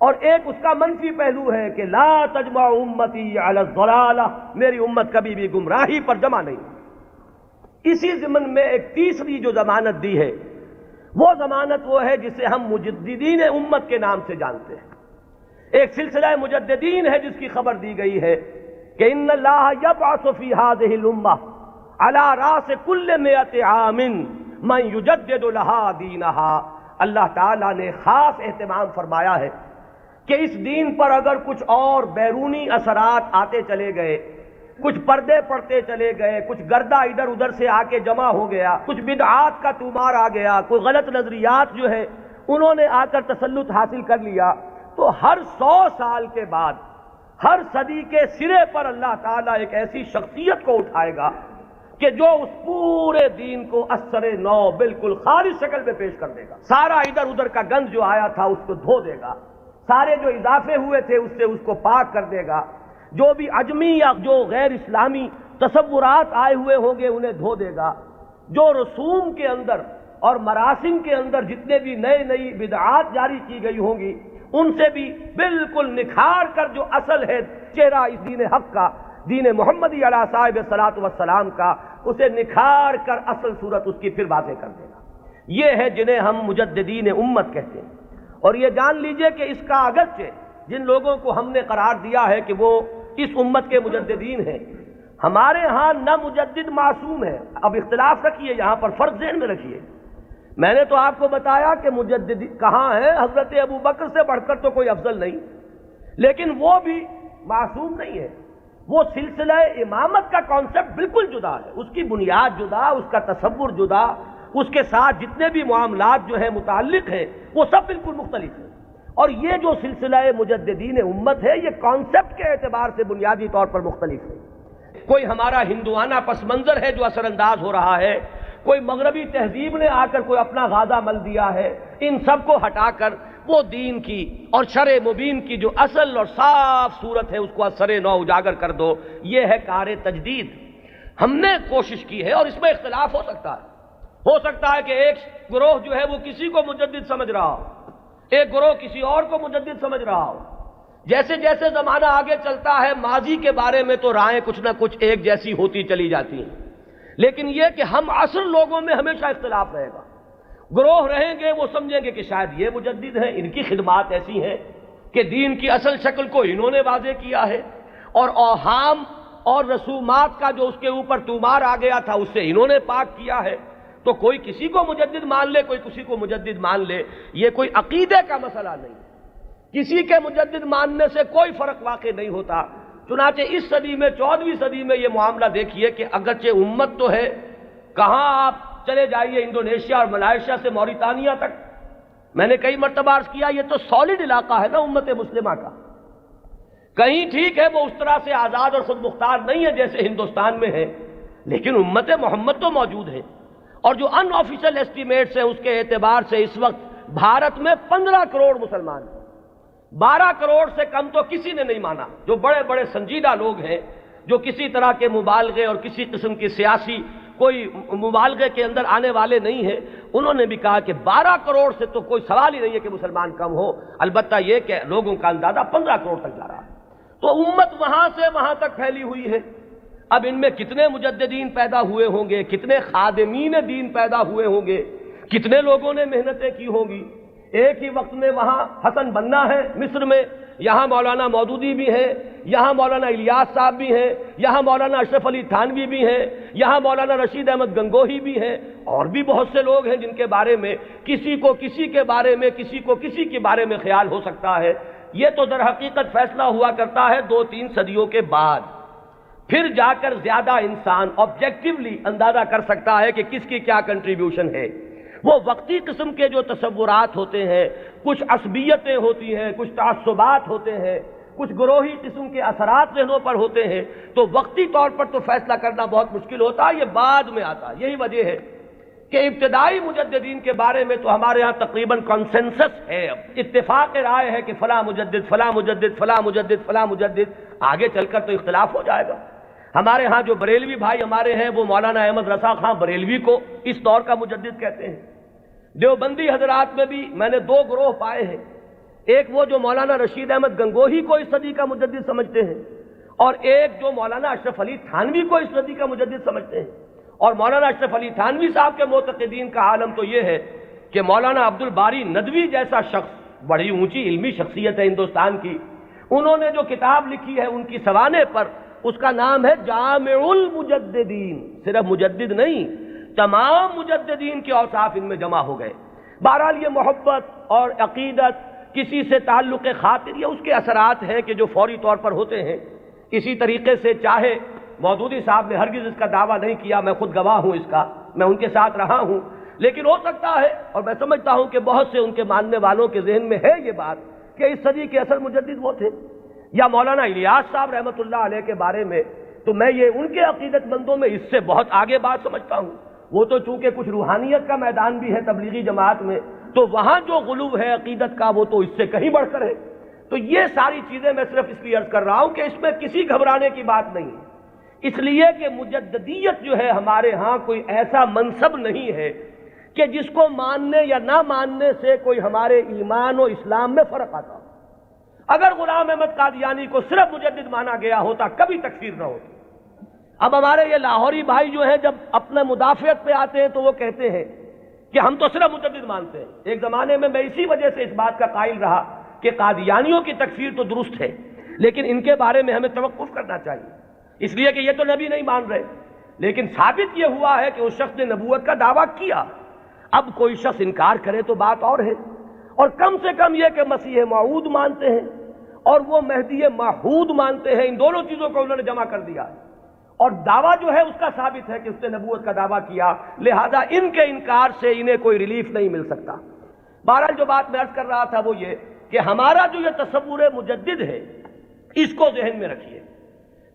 اور ایک اس کا منفی پہلو ہے کہ لا تجمع امتی علی الضلالہ، میری امت کبھی بھی گمراہی پر جمع نہیں۔ اسی ضمن میں ایک تیسری جو ضمانت دی ہے وہ ضمانت وہ ہے جسے ہم مجددین امت کے نام سے جانتے ہیں۔ ایک سلسلہ مجددین ہے جس کی خبر دی گئی ہے کہ ان اللہ یبعث فی ہذہ الامہ علی راس کل مئۃ عام من یجدد لہا دینہا۔ اللہ تعالیٰ نے خاص اہتمام فرمایا ہے کہ اس دین پر اگر کچھ اور بیرونی اثرات آتے چلے گئے، کچھ پردے پڑتے چلے گئے، کچھ گردہ ادھر ادھر سے آ کے جمع ہو گیا، کچھ بدعات کا طومار آ گیا، کوئی غلط نظریات جو ہے انہوں نے آ کر تسلط حاصل کر لیا، تو ہر 100 سال کے بعد ہر صدی کے سرے پر اللہ تعالیٰ ایک ایسی شخصیت کو اٹھائے گا کہ جو اس پورے دین کو اثر نو بالکل خالص شکل میں پیش کر دے گا۔ سارا ادھر ادھر کا گند جو آیا تھا اس کو دھو دے گا، سارے جو اضافے ہوئے تھے اس سے اس کو پاک کر دے گا، جو بھی عجمی یا جو غیر اسلامی تصورات آئے ہوئے ہوں گے انہیں دھو دے گا، جو رسوم کے اندر اور مراسم کے اندر جتنے بھی نئی بدعات جاری کی گئی ہوں گی ان سے بھی بالکل نکھار کر جو اصل ہے چہرہ اس دین حق کا، دین محمدی علیہ صاحب الصلاۃ والسلام کا، اسے نکھار کر اصل صورت اس کی پھر واضح کر دے گا۔ یہ ہے جنہیں ہم مجددین امت کہتے ہیں۔ اور یہ جان لیجئے کہ اس کا اگرچہ جن لوگوں کو ہم نے قرار دیا ہے کہ وہ اس امت کے مجددین ہیں، ہمارے ہاں نہ مجدد معصوم ہے۔ اب اختلاف رکھیے، یہاں پر فرق ذہن میں رکھیے۔ میں نے تو آپ کو بتایا کہ مجدد کہاں ہے، حضرت ابو بکر سے بڑھ کر تو کوئی افضل نہیں، لیکن وہ بھی معصوم نہیں ہے۔ وہ سلسلہ امامت کا کانسیپٹ بالکل جدا ہے، اس کی بنیاد جدا، اس کا تصور جدا، اس کے ساتھ جتنے بھی معاملات جو ہیں متعلق ہیں وہ سب بالکل مختلف ہیں۔ اور یہ جو سلسلہ مجددین امت ہے یہ کانسیپٹ کے اعتبار سے بنیادی طور پر مختلف ہے۔ کوئی ہمارا ہندوانہ پس منظر ہے جو اثر انداز ہو رہا ہے، کوئی مغربی تہذیب نے آ کر کوئی اپنا غازہ مل دیا ہے، ان سب کو ہٹا کر وہ دین کی اور شرع مبین کی جو اصل اور صاف صورت ہے اس کو اثر نو اجاگر کر دو۔ یہ ہے کار تجدید۔ ہم نے کوشش کی ہے اور اس میں اختلاف ہو سکتا ہے کہ ایک گروہ جو ہے وہ کسی کو مجدد سمجھ رہا ہو، ایک گروہ کسی اور کو مجدد سمجھ رہا ہو۔ جیسے جیسے زمانہ آگے چلتا ہے ماضی کے بارے میں تو رائیں کچھ نہ کچھ ایک جیسی ہوتی چلی جاتی ہیں، لیکن یہ کہ ہم عصر لوگوں میں ہمیشہ اختلاف رہے گا۔ گروہ رہیں گے وہ سمجھیں گے کہ شاید یہ مجدد ہیں، ان کی خدمات ایسی ہیں کہ دین کی اصل شکل کو انہوں نے واضح کیا ہے، اور اوہام اور رسومات کا جو اس کے اوپر طومار آ گیا تھا اس سے انہوں نے پاک کیا ہے۔ تو کوئی کسی کو مجدد مان لے، کوئی کسی کو مجدد مان لے، یہ کوئی عقیدے کا مسئلہ نہیں، کسی کے مجدد ماننے سے کوئی فرق واقع نہیں ہوتا۔ چنانچہ اس صدی میں 14ویں صدی میں یہ معاملہ دیکھیے کہ اگرچہ امت تو ہے، کہاں آپ چلے جائیے انڈونیشیا اور ملائیشیا سے موریتانیہ تک، میں نے کئی مرتبہ عرض کیا یہ تو سالڈ علاقہ ہے نا امت مسلمہ کا۔ کہیں ٹھیک ہے وہ اس طرح سے آزاد اور خود مختار نہیں ہے جیسے ہندوستان میں ہے، لیکن امت محمد تو موجود ہے، اور جو ان آفیشل ایسٹیمیٹس ہیں اس کے اعتبار سے اس وقت بھارت میں 15 کروڑ مسلمان ہیں۔ 12 کروڑ سے کم تو کسی نے نہیں مانا، جو بڑے بڑے سنجیدہ لوگ ہیں، جو کسی طرح کے مبالغے اور کسی قسم کی سیاسی کوئی مبالغے کے اندر آنے والے نہیں ہیں، انہوں نے بھی کہا کہ 12 کروڑ سے تو کوئی سوال ہی نہیں ہے کہ مسلمان کم ہو، البتہ یہ کہ لوگوں کا اندازہ 15 کروڑ تک جا رہا ہے۔ تو امت وہاں سے وہاں تک پھیلی ہوئی ہے۔ اب ان میں کتنے مجددین پیدا ہوئے ہوں گے، کتنے خادمین دین پیدا ہوئے ہوں گے، کتنے لوگوں نے محنتیں کی ہوں گی۔ ایک ہی وقت میں وہاں حسن بننا ہے مصر میں، یہاں مولانا مودودی بھی ہیں، یہاں مولانا الیاس صاحب بھی ہیں، یہاں مولانا اشرف علی تھانوی بھی ہیں، یہاں مولانا رشید احمد گنگوہی بھی ہیں، اور بھی بہت سے لوگ ہیں جن کے بارے میں کسی کو کسی کے بارے میں، کسی کو کسی کے بارے میں خیال ہو سکتا ہے۔ یہ تو در حقیقت فیصلہ ہوا کرتا ہے 2-3 صدیوں کے بعد، پھر جا کر زیادہ انسان آبجیکٹیولی اندازہ کر سکتا ہے کہ کس کی کیا کنٹریبیوشن ہے۔ وہ وقتی قسم کے جو تصورات ہوتے ہیں، کچھ عصبیتیں ہوتی ہیں، کچھ تعصبات ہوتے ہیں، کچھ گروہی قسم کے اثرات ذہنوں پر ہوتے ہیں، تو وقتی طور پر تو فیصلہ کرنا بہت مشکل ہوتا ہے، یہ بعد میں آتا ہے۔ یہی وجہ ہے کہ ابتدائی مجددین کے بارے میں تو ہمارے ہاں تقریباً کنسنسس ہے، اب اتفاق رائے ہے کہ فلاں مجدد فلاں مجدد فلاں مجدد فلاں مجدد، آگے چل کر تو اختلاف ہو جائے گا۔ ہمارے ہاں جو بریلوی بھائی ہمارے ہیں وہ مولانا احمد رضا خان بریلوی کو اس دور کا مجدد کہتے ہیں۔ دیوبندی حضرات میں بھی میں نے 2 گروہ پائے ہیں، ایک وہ جو مولانا رشید احمد گنگوہی کو اس صدی کا مجدد سمجھتے ہیں، اور ایک جو مولانا اشرف علی تھانوی کو اس صدی کا مجدد سمجھتے ہیں۔ اور مولانا اشرف علی تھانوی صاحب کے معتقدین کا عالم تو یہ ہے کہ مولانا عبد الباری ندوی جیسا شخص، بڑی اونچی علمی شخصیت ہے ہندوستان کی، انہوں نے جو کتاب لکھی ہے ان کی سوانح پر، اس کا نام ہے جامع المجددین، صرف مجدد نہیں، تمام مجددین کے اوصاف ان میں جمع ہو گئے۔ بہرحال یہ محبت اور عقیدت، کسی سے تعلق خاطر، یہ اس کے اثرات ہیں کہ جو فوری طور پر ہوتے ہیں۔ اسی طریقے سے چاہے مودودی صاحب نے ہرگز اس کا دعویٰ نہیں کیا، میں خود گواہ ہوں اس کا، میں ان کے ساتھ رہا ہوں، لیکن ہو سکتا ہے اور میں سمجھتا ہوں کہ بہت سے ان کے ماننے والوں کے ذہن میں ہے یہ بات کہ اس صدی کے اصل مجدد وہ تھے۔ یا مولانا الیاس صاحب رحمۃ اللہ علیہ کے بارے میں تو میں یہ ان کے عقیدت مندوں میں اس سے بہت آگے بات سمجھتا ہوں۔ وہ تو چونکہ کچھ روحانیت کا میدان بھی ہے تبلیغی جماعت میں، تو وہاں جو غلو ہے عقیدت کا وہ تو اس سے کہیں بڑھ کر ہے۔ تو یہ ساری چیزیں میں صرف اس لیے عرض کر رہا ہوں کہ اس میں کسی گھبرانے کی بات نہیں ہے، اس لیے کہ مجددیت جو ہے ہمارے ہاں کوئی ایسا منصب نہیں ہے کہ جس کو ماننے یا نہ ماننے سے کوئی ہمارے ایمان و اسلام میں فرق آتا ہو۔ اگر غلام احمد قادیانی کو صرف مجدد مانا گیا ہوتا کبھی تکفیر نہ ہوتی۔ اب ہمارے یہ لاہوری بھائی جو ہیں جب اپنے مدافعت پہ آتے ہیں تو وہ کہتے ہیں کہ ہم تو صرف مجدد مانتے ہیں۔ ایک زمانے میں اسی وجہ سے اس بات کا قائل رہا کہ قادیانیوں کی تکفیر تو درست ہے، لیکن ان کے بارے میں ہمیں توقف کرنا چاہیے، اس لیے کہ یہ تو نبی نہیں مان رہے، لیکن ثابت یہ ہوا ہے کہ اس شخص نے نبوت کا دعویٰ کیا۔ اب کوئی شخص انکار کرے تو بات اور ہے، اور کم سے کم یہ کہ مسیح موعود مانتے ہیں اور وہ مہدی موعود مانتے ہیں، ان دونوں چیزوں کو انہوں نے جمع کر دیا، اور دعویٰ جو ہے اس کا ثابت ہے کہ اس نے نبوت کا دعویٰ کیا، لہذا ان کے انکار سے انہیں کوئی ریلیف نہیں مل سکتا۔ بہرحال جو بات میں عرض کر رہا تھا وہ یہ کہ ہمارا جو یہ تصور مجدد ہے اس کو ذہن میں رکھیے۔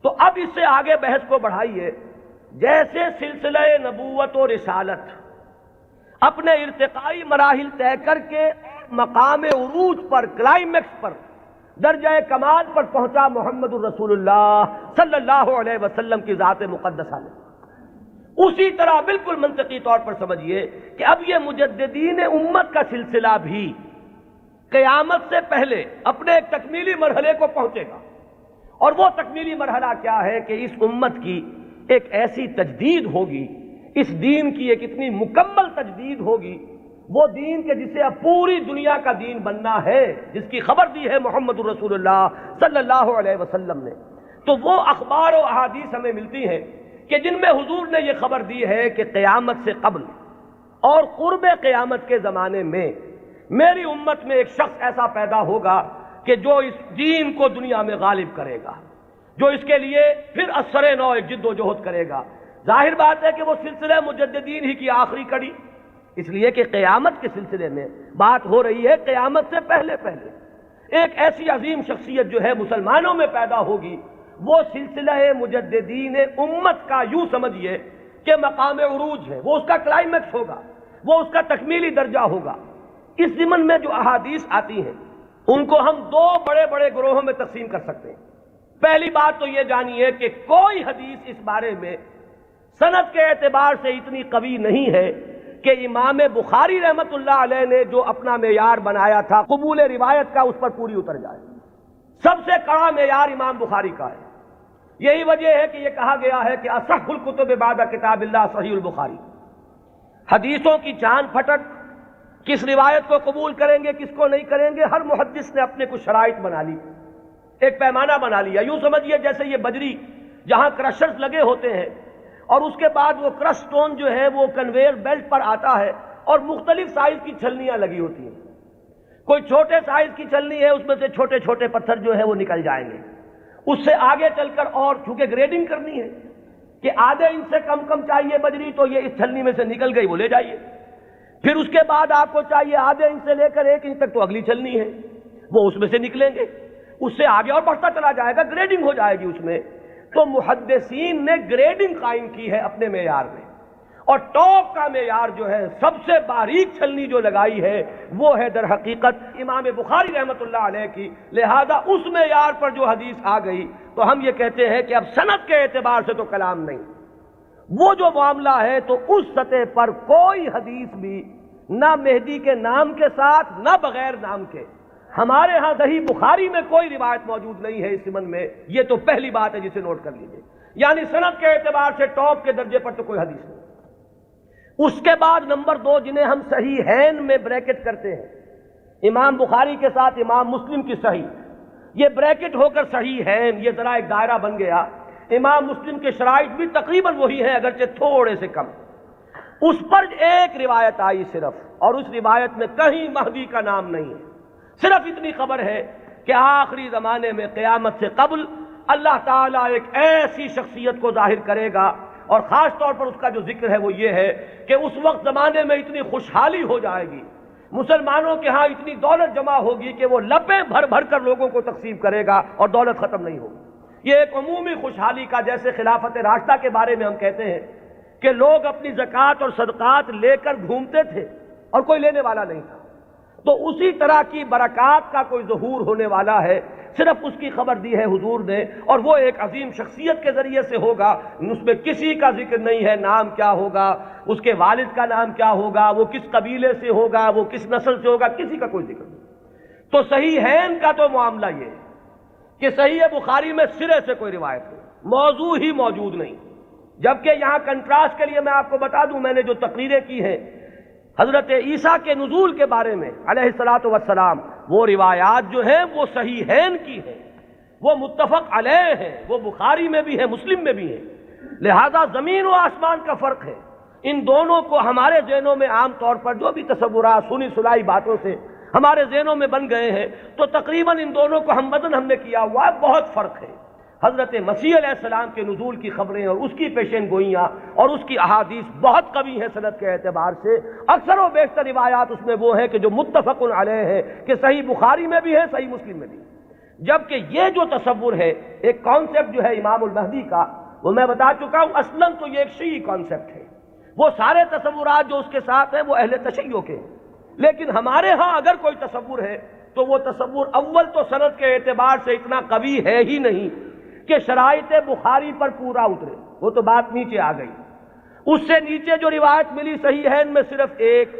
تو اب اس سے آگے بحث کو بڑھائیے، جیسے سلسلہ نبوت و رسالت اپنے ارتقائی مراحل طے کر کے مقام عروج پر، کلائمیکس پر، درجہ کمال پر پہنچا محمد الرسول اللہ صلی اللہ علیہ وسلم کی ذات مقدسہ میں، اسی طرح بالکل منطقی طور پر سمجھیے کہ اب یہ مجددین امت کا سلسلہ بھی قیامت سے پہلے اپنے ایک تکمیلی مرحلے کو پہنچے گا، اور وہ تکمیلی مرحلہ کیا ہے کہ اس امت کی ایک ایسی تجدید ہوگی، اس دین کی ایک اتنی مکمل تجدید ہوگی وہ دین کے جسے اب پوری دنیا کا دین بننا ہے، جس کی خبر دی ہے محمد الرسول اللہ صلی اللہ علیہ وسلم نے، تو وہ اخبار و احادیث ہمیں ملتی ہیں کہ جن میں حضور نے یہ خبر دی ہے کہ قیامت سے قبل اور قرب قیامت کے زمانے میں میری امت میں ایک شخص ایسا پیدا ہوگا کہ جو اس دین کو دنیا میں غالب کرے گا، جو اس کے لیے پھر اثر نو ایک جد و جہد کرے گا۔ ظاہر بات ہے کہ وہ سلسلہ مجددین ہی کی آخری کڑی، اس لیے کہ قیامت کے سلسلے میں بات ہو رہی ہے، قیامت سے پہلے ایک ایسی عظیم شخصیت جو ہے مسلمانوں میں پیدا ہوگی، وہ سلسلہ مجددین امت کا یوں سمجھیے کہ مقام عروج ہے، وہ اس کا کلائمیکس ہوگا، وہ اس کا تکمیلی درجہ ہوگا۔ اس ضمن میں جو احادیث آتی ہیں ان کو ہم دو بڑے بڑے گروہوں میں تقسیم کر سکتے ہیں۔ پہلی بات تو یہ جانیے کہ کوئی حدیث اس بارے میں سند کے اعتبار سے اتنی قوی نہیں ہے کہ امام بخاری رحمت اللہ علیہ نے جو اپنا معیار بنایا تھا قبول روایت کا، اس پر پوری اتر جائے۔ سب سے کڑا معیار امام بخاری کا ہے۔ یہی وجہ ہے کہ یہ کہا گیا ہے کہ اصح الکتب بعد کتاب اللہ صحیح البخاری۔ حدیثوں کی جان پھٹک، کس روایت کو قبول کریں گے کس کو نہیں کریں گے، ہر محدث نے اپنے کچھ شرائط بنا لی، ایک پیمانہ بنا لیا۔ یوں سمجھیے جیسے یہ بجری جہاں کرشرز لگے ہوتے ہیں اور اس کے بعد وہ کرش سٹون جو ہے وہ کنویئر بیلٹ پر آتا ہے اور مختلف سائز کی چھلنیاں لگی ہوتی ہیں۔ کوئی چھوٹے سائز کی چھلنی ہے، اس میں سے چھوٹے چھوٹے پتھر جو ہے وہ نکل جائیں گے، اس سے آگے چل کر اور چونکہ گریڈنگ کرنی ہے کہ آدھے انچ سے کم چاہیے بجری تو یہ اس چھلنی میں سے نکل گئی، وہ لے جائیے۔ پھر اس کے بعد آپ کو چاہیے آدھے انچ سے لے کر 1 انچ تک تو اگلی چھلنی ہے، وہ اس میں سے نکلیں گے، اس سے آگے اور بڑھتا چلا جائے گا، گریڈنگ ہو جائے گی اس میں۔ تو محدثین نے گریڈنگ قائم کی ہے اپنے معیار میں، اور ٹاپ کا معیار جو ہے سب سے باریک چھلنی جو لگائی ہے وہ ہے در حقیقت امام بخاری رحمت اللہ علیہ کی۔ لہذا اس معیار پر جو حدیث آ گئی تو ہم یہ کہتے ہیں کہ اب سند کے اعتبار سے تو کلام نہیں، وہ جو معاملہ ہے تو اس سطح پر کوئی حدیث بھی نہ مہدی کے نام کے ساتھ نہ بغیر نام کے، ہمارے ہاں صحیح بخاری میں کوئی روایت موجود نہیں ہے اس ضمن میں۔ یہ تو پہلی بات ہے جسے نوٹ کر لیجیے، یعنی سند کے اعتبار سے ٹاپ کے درجے پر تو کوئی حدیث نہیں۔ اس کے بعد نمبر 2 جنہیں ہم صحیحین میں بریکٹ کرتے ہیں، امام بخاری کے ساتھ امام مسلم کی صحیح، یہ بریکٹ ہو کر صحیحین، یہ ذرا ایک دائرہ بن گیا۔ امام مسلم کے شرائط بھی تقریباً وہی ہیں اگرچہ تھوڑے سے کم۔ اس پر ایک روایت آئی صرف، اور اس روایت میں کہیں مہدی کا نام نہیں ہے، صرف اتنی خبر ہے کہ آخری زمانے میں قیامت سے قبل اللہ تعالیٰ ایک ایسی شخصیت کو ظاہر کرے گا، اور خاص طور پر اس کا جو ذکر ہے وہ یہ ہے کہ اس وقت زمانے میں اتنی خوشحالی ہو جائے گی، مسلمانوں کے ہاں اتنی دولت جمع ہوگی کہ وہ لپیں بھر بھر کر لوگوں کو تقسیم کرے گا اور دولت ختم نہیں ہوگی۔ یہ ایک عمومی خوشحالی کا، جیسے خلافت راشدہ کے بارے میں ہم کہتے ہیں کہ لوگ اپنی زکوٰۃ اور صدقات لے کر گھومتے تھے اور کوئی لینے والا نہیں تھا، تو اسی طرح کی برکات کا کوئی ظہور ہونے والا ہے، صرف اس کی خبر دی ہے حضور نے، اور وہ ایک عظیم شخصیت کے ذریعے سے ہوگا۔ اس میں کسی کا ذکر نہیں ہے نام کیا ہوگا، اس کے والد کا نام کیا ہوگا، وہ کس قبیلے سے ہوگا، وہ کس نسل سے ہوگا، کسی کا کوئی ذکر نہیں۔ تو صحیحین کا تو معاملہ یہ ہے کہ صحیح بخاری میں سرے سے کوئی روایت نہیں، موضوع ہی موجود نہیں۔ جبکہ یہاں کنٹراسٹ کے لیے میں آپ کو بتا دوں، میں نے جو تقریریں کی ہیں حضرت عیسیٰ کے نزول کے بارے میں علیہ الصلاۃ والسلام، وہ روایات جو ہیں وہ صحیحین کی ہیں، وہ متفق علیہ ہیں، وہ بخاری میں بھی ہے مسلم میں بھی ہے۔ لہذا زمین و آسمان کا فرق ہے۔ ان دونوں کو ہمارے ذہنوں میں عام طور پر جو بھی تصورات سنی سنائی باتوں سے ہمارے ذہنوں میں بن گئے ہیں، تو تقریباً ان دونوں کو ہم وزن ہم نے کیا ہوا ہے، بہت فرق ہے۔ حضرت مسیح علیہ السلام کے نزول کی خبریں اور اس کی پیشین گوئیاں اور اس کی احادیث بہت قوی ہیں سند کے اعتبار سے۔ اکثر و بیشتر روایات اس میں وہ ہیں کہ جو متفق علیہ ہیں، کہ صحیح بخاری میں بھی ہے، صحیح مسلم میں بھی ہے۔ جبکہ یہ جو تصور ہے، ایک کانسیپٹ جو ہے امام المہدی کا، وہ میں بتا چکا ہوں اصلاً تو یہ ایک شیعی کانسیپٹ ہے۔ وہ سارے تصورات جو اس کے ساتھ ہیں وہ اہل تشیع کے ہیں، لیکن ہمارے ہاں اگر کوئی تصور ہے تو وہ تصور اول تو سند کے اعتبار سے اتنا قوی ہے ہی نہیں کہ شرائط بخاری پر پورا اترے، وہ تو بات نیچے آ گئی۔ اس سے نیچے جو روایت ملی صحیحین میں صرف ایک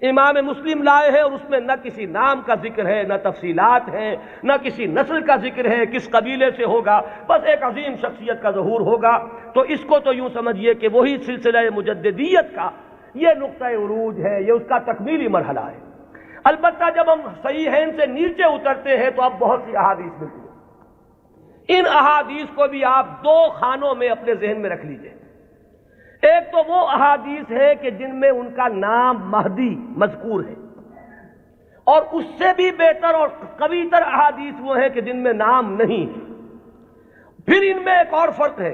امام مسلم لائے ہیں، اور اس میں نہ کسی نام کا ذکر ہے، نہ تفصیلات ہیں، نہ کسی نسل کا ذکر ہے، کس قبیلے سے ہوگا، بس ایک عظیم شخصیت کا ظہور ہوگا۔ تو اس کو تو یوں سمجھیے کہ وہی سلسلہ مجددیت کا یہ نقطہ عروج ہے، یہ اس کا تکمیلی مرحلہ ہے۔ البتہ جب ہم صحیحین سے نیچے اترتے ہیں تو اب بہت سی احادیث ملتی ہیں۔ ان احادیث کو بھی آپ دو خانوں میں اپنے ذہن میں رکھ لیجئے۔ ایک تو وہ احادیث ہے کہ جن میں ان کا نام مہدی مذکور ہے، اور اس سے بھی بہتر اور قوی تر احادیث وہ ہیں کہ جن میں نام نہیں ہے۔ پھر ان میں ایک اور فرق ہے،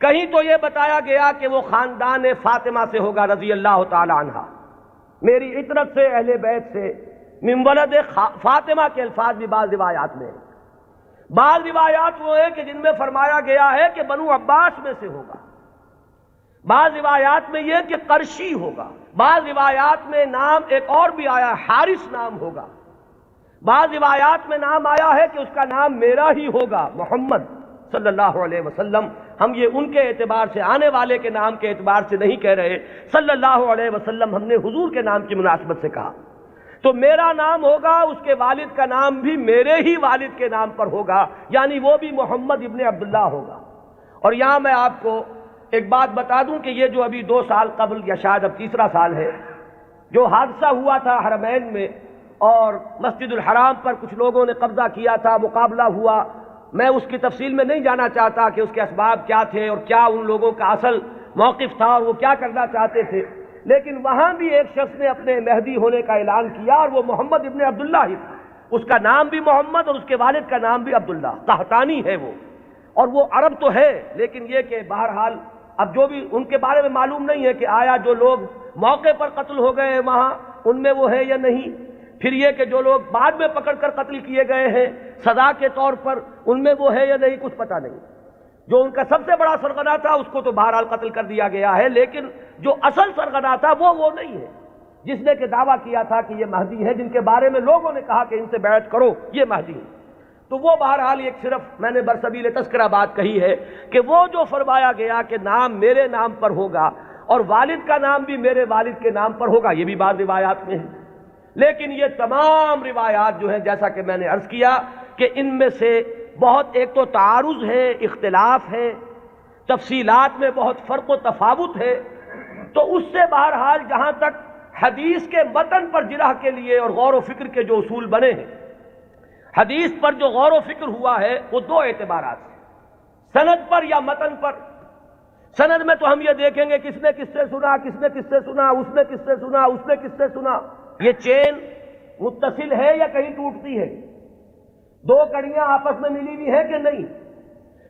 کہیں تو یہ بتایا گیا کہ وہ خاندان فاطمہ سے ہوگا رضی اللہ تعالی عنہ، میری عطرت سے، اہل بیت سے، من ولد فاطمہ کے الفاظ بھی بعض روایات میں ہیں۔ بعض روایات وہ ہیں کہ جن میں فرمایا گیا ہے کہ بنو عباس میں سے ہوگا، بعض روایات میں یہ کہ قرشی ہوگا، بعض روایات میں نام ایک اور بھی آیا حارث نام ہوگا، بعض روایات میں نام آیا ہے کہ اس کا نام میرا ہی ہوگا، محمد صلی اللہ علیہ وسلم۔ ہم یہ ان کے اعتبار سے، آنے والے کے نام کے اعتبار سے نہیں کہہ رہے، صلی اللہ علیہ وسلم ہم نے حضور کے نام کی مناسبت سے کہا۔ تو میرا نام ہوگا، اس کے والد کا نام بھی میرے ہی والد کے نام پر ہوگا، یعنی وہ بھی محمد ابن عبداللہ ہوگا۔ اور یہاں میں آپ کو ایک بات بتا دوں کہ یہ جو ابھی 2 سال قبل یا شاید اب تیسرا سال ہے، جو حادثہ ہوا تھا حرمین میں اور مسجد الحرام پر کچھ لوگوں نے قبضہ کیا تھا، مقابلہ ہوا، میں اس کی تفصیل میں نہیں جانا چاہتا کہ اس کے اسباب کیا تھے اور کیا ان لوگوں کا اصل موقف تھا اور وہ کیا کرنا چاہتے تھے، لیکن وہاں بھی ایک شخص نے اپنے مہدی ہونے کا اعلان کیا اور وہ محمد ابن عبداللہ ہی تھا۔ اس کا نام بھی محمد اور اس کے والد کا نام بھی عبداللہ، قحطانی ہے وہ، اور وہ عرب تو ہے، لیکن یہ کہ بہرحال اب جو بھی ان کے بارے میں معلوم نہیں ہے کہ آیا جو لوگ موقع پر قتل ہو گئے ہیں وہاں ان میں وہ ہے یا نہیں، پھر یہ کہ جو لوگ بعد میں پکڑ کر قتل کیے گئے ہیں سزا کے طور پر ان میں وہ ہے یا نہیں، کچھ پتہ نہیں۔ جو ان کا سب سے بڑا سرغنہ تھا اس کو تو بہرحال قتل کر دیا گیا ہے، لیکن جو اصل سرغنہ تھا وہ نہیں ہے جس نے کہ دعویٰ کیا تھا کہ یہ مہدی ہے، جن کے بارے میں لوگوں نے کہا کہ ان سے بیعت کرو یہ مہدی ہے۔ تو وہ بہرحال ایک صرف میں نے برسبیل تذکرہ بات کہی ہے کہ وہ جو فرمایا گیا کہ نام میرے نام پر ہوگا اور والد کا نام بھی میرے والد کے نام پر ہوگا، یہ بھی بعض روایات میں ہے، لیکن یہ تمام روایات جو ہیں جیسا کہ میں نے عرض کیا کہ ان میں سے بہت ایک تو تعارض ہے، اختلاف ہے، تفصیلات میں بہت فرق و تفاوت ہے۔ تو اس سے بہرحال جہاں تک حدیث کے متن پر جرح کے لیے اور غور و فکر کے جو اصول بنے ہیں، حدیث پر جو غور و فکر ہوا ہے وہ 2 اعتبارات ہیں، سند پر یا متن پر۔ سند میں تو ہم یہ دیکھیں گے کس نے کس سے سنا، کس نے کس سے سنا، اس نے کس سے سنا، اس نے کس سے سنا، یہ چین متصل ہے یا کہیں ٹوٹتی ہے، 2 کڑیاں آپس میں ملی ہوئی ہیں کہ نہیں۔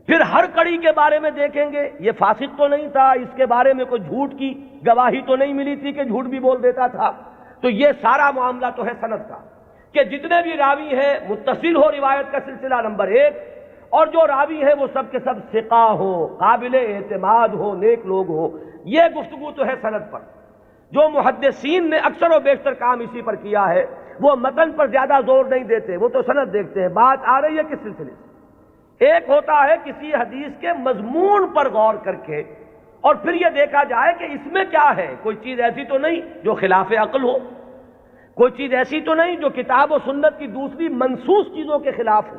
پھر ہر کڑی کے بارے میں دیکھیں گے یہ فاسق تو نہیں تھا، اس کے بارے میں کوئی جھوٹ کی گواہی تو نہیں ملی تھی کہ جھوٹ بھی بول دیتا تھا۔ تو یہ سارا معاملہ تو ہے سند کا کہ جتنے بھی راوی ہیں متصل ہو روایت کا سلسلہ نمبر 1، اور جو راوی ہیں وہ سب کے سب ثقہ ہو، قابل اعتماد ہو، نیک لوگ ہو۔ یہ گفتگو تو ہے سند پر۔ جو محدثین نے اکثر و بیشتر کام اسی پر کیا ہے، وہ متن پر زیادہ زور نہیں دیتے، وہ تو سند دیکھتے ہیں۔ بات آ رہی ہے کس سلسلے سے؟ ایک ہوتا ہے کسی حدیث کے مضمون پر غور کر کے اور پھر یہ دیکھا جائے کہ اس میں کیا ہے، کوئی چیز ایسی تو نہیں جو خلاف عقل ہو، کوئی چیز ایسی تو نہیں جو کتاب و سنت کی دوسری منصوص چیزوں کے خلاف ہو،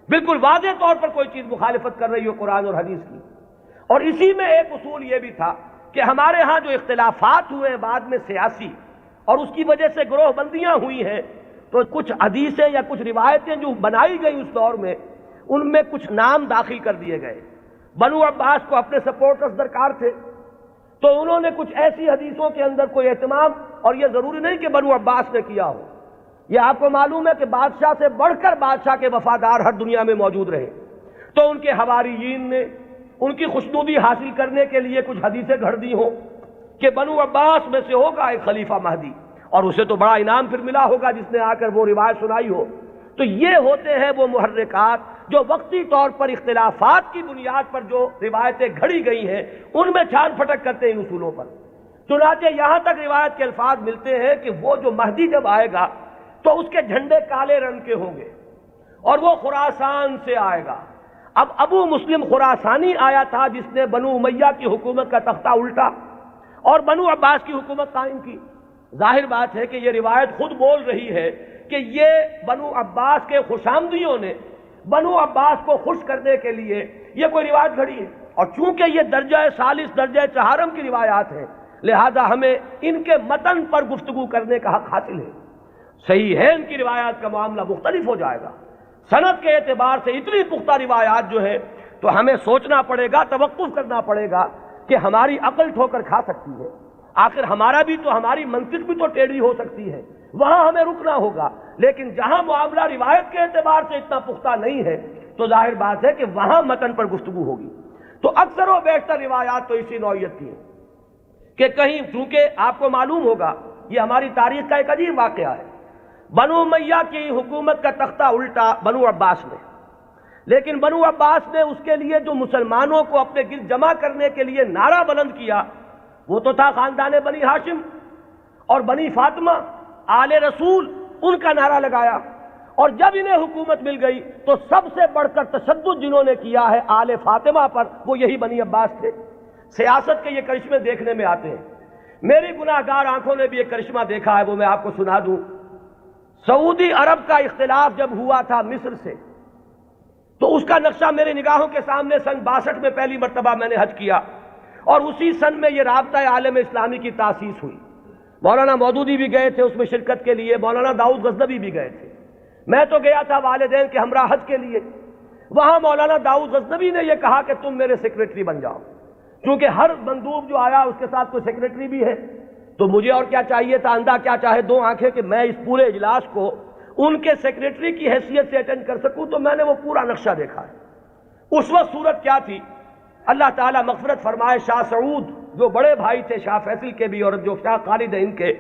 بالکل واضح طور پر کوئی چیز مخالفت کر رہی ہو قرآن اور حدیث کی۔ اور اسی میں ایک اصول یہ بھی تھا کہ ہمارے ہاں جو اختلافات ہوئے ہیں بعد میں سیاسی اور اس کی وجہ سے گروہ بندیاں ہوئی ہیں، تو کچھ حدیثیں یا کچھ روایتیں جو بنائی گئی اس دور میں ان میں کچھ نام داخل کر دیے گئے۔ بنو عباس کو اپنے سپورٹرز درکار تھے، تو انہوں نے کچھ ایسی حدیثوں کے اندر کوئی اہتمام، اور یہ ضروری نہیں کہ بنو عباس نے کیا ہو، یہ آپ کو معلوم ہے کہ بادشاہ سے بڑھ کر بادشاہ کے وفادار ہر دنیا میں موجود رہے، تو ان کے حواریین نے ان کی خوشنودی حاصل کرنے کے لیے کچھ حدیثیں گھڑ دی ہوں کہ بنو عباس میں سے ہوگا ایک خلیفہ مہدی، اور اسے تو بڑا انعام پھر ملا ہوگا جس نے آ کر وہ روایت سنائی ہو۔ تو یہ ہوتے ہیں وہ محرکات جو وقتی طور پر اختلافات کی بنیاد پر جو روایتیں گھڑی گئی ہیں ان میں چھان پھٹک کرتے ہیں ان اصولوں پر۔ چنانچہ یہاں تک روایت کے الفاظ ملتے ہیں کہ وہ جو مہدی جب آئے گا تو اس کے جھنڈے کالے رنگ کے ہوں گے اور وہ خراسان سے آئے گا۔ اب ابو مسلم خراسانی آیا تھا جس نے بنو امیہ کی حکومت کا تختہ الٹا اور بنو عباس کی حکومت قائم کی۔ ظاہر بات ہے کہ یہ روایت خود بول رہی ہے کہ یہ بنو عباس کے خوشامدیوں نے بنو عباس کو خوش کرنے کے لیے یہ کوئی روایت گھڑی ہے، اور چونکہ یہ درجہ ثالث درجہ چہارم کی روایات ہیں لہذا ہمیں ان کے متن پر گفتگو کرنے کا حق حاصل ہے۔ صحیح ہے، ان کی روایات کا معاملہ مختلف ہو جائے گا، سند کے اعتبار سے اتنی پختہ روایات جو ہے تو ہمیں سوچنا پڑے گا، توقف کرنا پڑے گا کہ ہماری عقل ٹھوکر کھا سکتی ہے، آخر ہماری منطق بھی تو ٹیڑھی ہو سکتی ہے، وہاں ہمیں رکنا ہوگا۔ لیکن جہاں معاملہ روایت کے اعتبار سے اتنا پختہ نہیں ہے تو ظاہر بات ہے کہ وہاں متن پر گفتگو ہوگی۔ تو اکثر و بیشتر روایات تو اسی نوعیت کی ہیں کہ کہیں، چونکہ آپ کو معلوم ہوگا یہ ہماری تاریخ کا ایک عجیب واقعہ ہے، بنو امیہ کی حکومت کا تختہ الٹا بنو عباس نے، لیکن بنو عباس نے اس کے لیے جو مسلمانوں کو اپنے گرد جمع کرنے کے لیے نعرہ بلند کیا وہ تو تھا خاندان بنی ہاشم اور بنی فاطمہ، آل رسول، ان کا نعرہ لگایا۔ اور جب انہیں حکومت مل گئی تو سب سے بڑھ کر تشدد جنہوں نے کیا ہے آل فاطمہ پر، وہ یہی بنی عباس تھے۔ سیاست کے یہ کرشمے دیکھنے میں آتے ہیں، میری گناہ گار آنکھوں نے بھی ایک کرشمہ دیکھا ہے، وہ میں آپ کو سنا دوں۔ سعودی عرب کا اختلاف جب ہوا تھا مصر سے، تو اس کا نقشہ میرے نگاہوں کے سامنے سن 62 میں پہلی مرتبہ میں نے حج کیا، اور اسی سن میں یہ رابطہ عالم اسلامی کی تاسیس ہوئی۔ مولانا مودودی بھی گئے تھے اس میں شرکت کے لیے، مولانا داؤد غزنوی بھی گئے تھے، میں تو گیا تھا والدین کے ہمراہ حج کے لیے۔ وہاں مولانا داؤد غزنوی نے یہ کہا کہ تم میرے سیکریٹری بن جاؤ، کیونکہ ہر مندوب جو آیا اس کے ساتھ کوئی سیکریٹری بھی ہے۔ تو مجھے اور کیا چاہیے تھا، اندھا کیا چاہے دو آنکھیں، کہ میں اس پورے اجلاس کو ان کے سیکریٹری کی حیثیت سے اٹینڈ کر سکوں۔ تو میں نے وہ پورا نقشہ دیکھا ہے۔ اس وقت صورت کیا تھی، اللہ تعالیٰ مغفرت فرمائے، شاہ سعود جو بڑے بھائی تھے شاہ فیصل کے بھی اور جو شاہ خالد ہیں ان کے،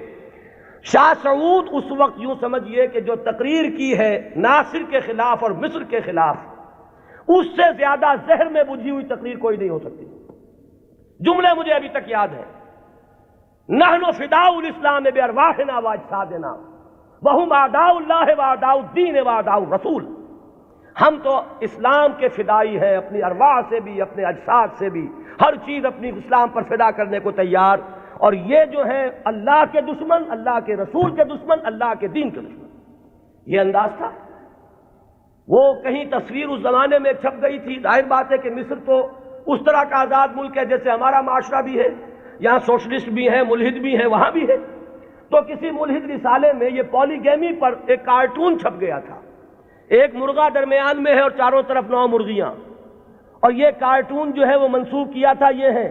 شاہ سعود اس وقت یوں سمجھئے کہ جو تقریر کی ہے ناصر کے خلاف اور مصر کے خلاف، اس سے زیادہ زہر میں بجھی ہوئی تقریر کوئی نہیں ہو سکتی۔ جملے مجھے ابھی تک یاد ہیں، نحن فداء الاسلام بارواحنا واجسادنا وہم اعداء اللہ واعداء الدین واعداء الرسول۔ ہم تو اسلام کے فدائی ہیں، اپنی ارواح سے بھی، اپنے اجساد سے بھی، ہر چیز اپنی اسلام پر فدا کرنے کو تیار، اور یہ جو ہے اللہ کے دشمن، اللہ کے رسول کے دشمن، اللہ کے دین کے دشمن۔ یہ انداز تھا۔ وہ کہیں تصویر اس زمانے میں چھپ گئی تھی، ظاہر بات ہے کہ مصر تو اس طرح کا آزاد ملک ہے جیسے ہمارا معاشرہ بھی ہے، یہاں سوشلسٹ بھی ہیں، ملحد بھی ہیں، وہاں بھی ہے۔ تو کسی ملحد رسالے میں یہ پولیگیمی پر ایک کارٹون چھپ گیا تھا، ایک مرغہ درمیان میں ہے اور چاروں طرف 9 مرغیاں، اور یہ کارٹون جو ہے وہ منسوب کیا تھا یہ ہے،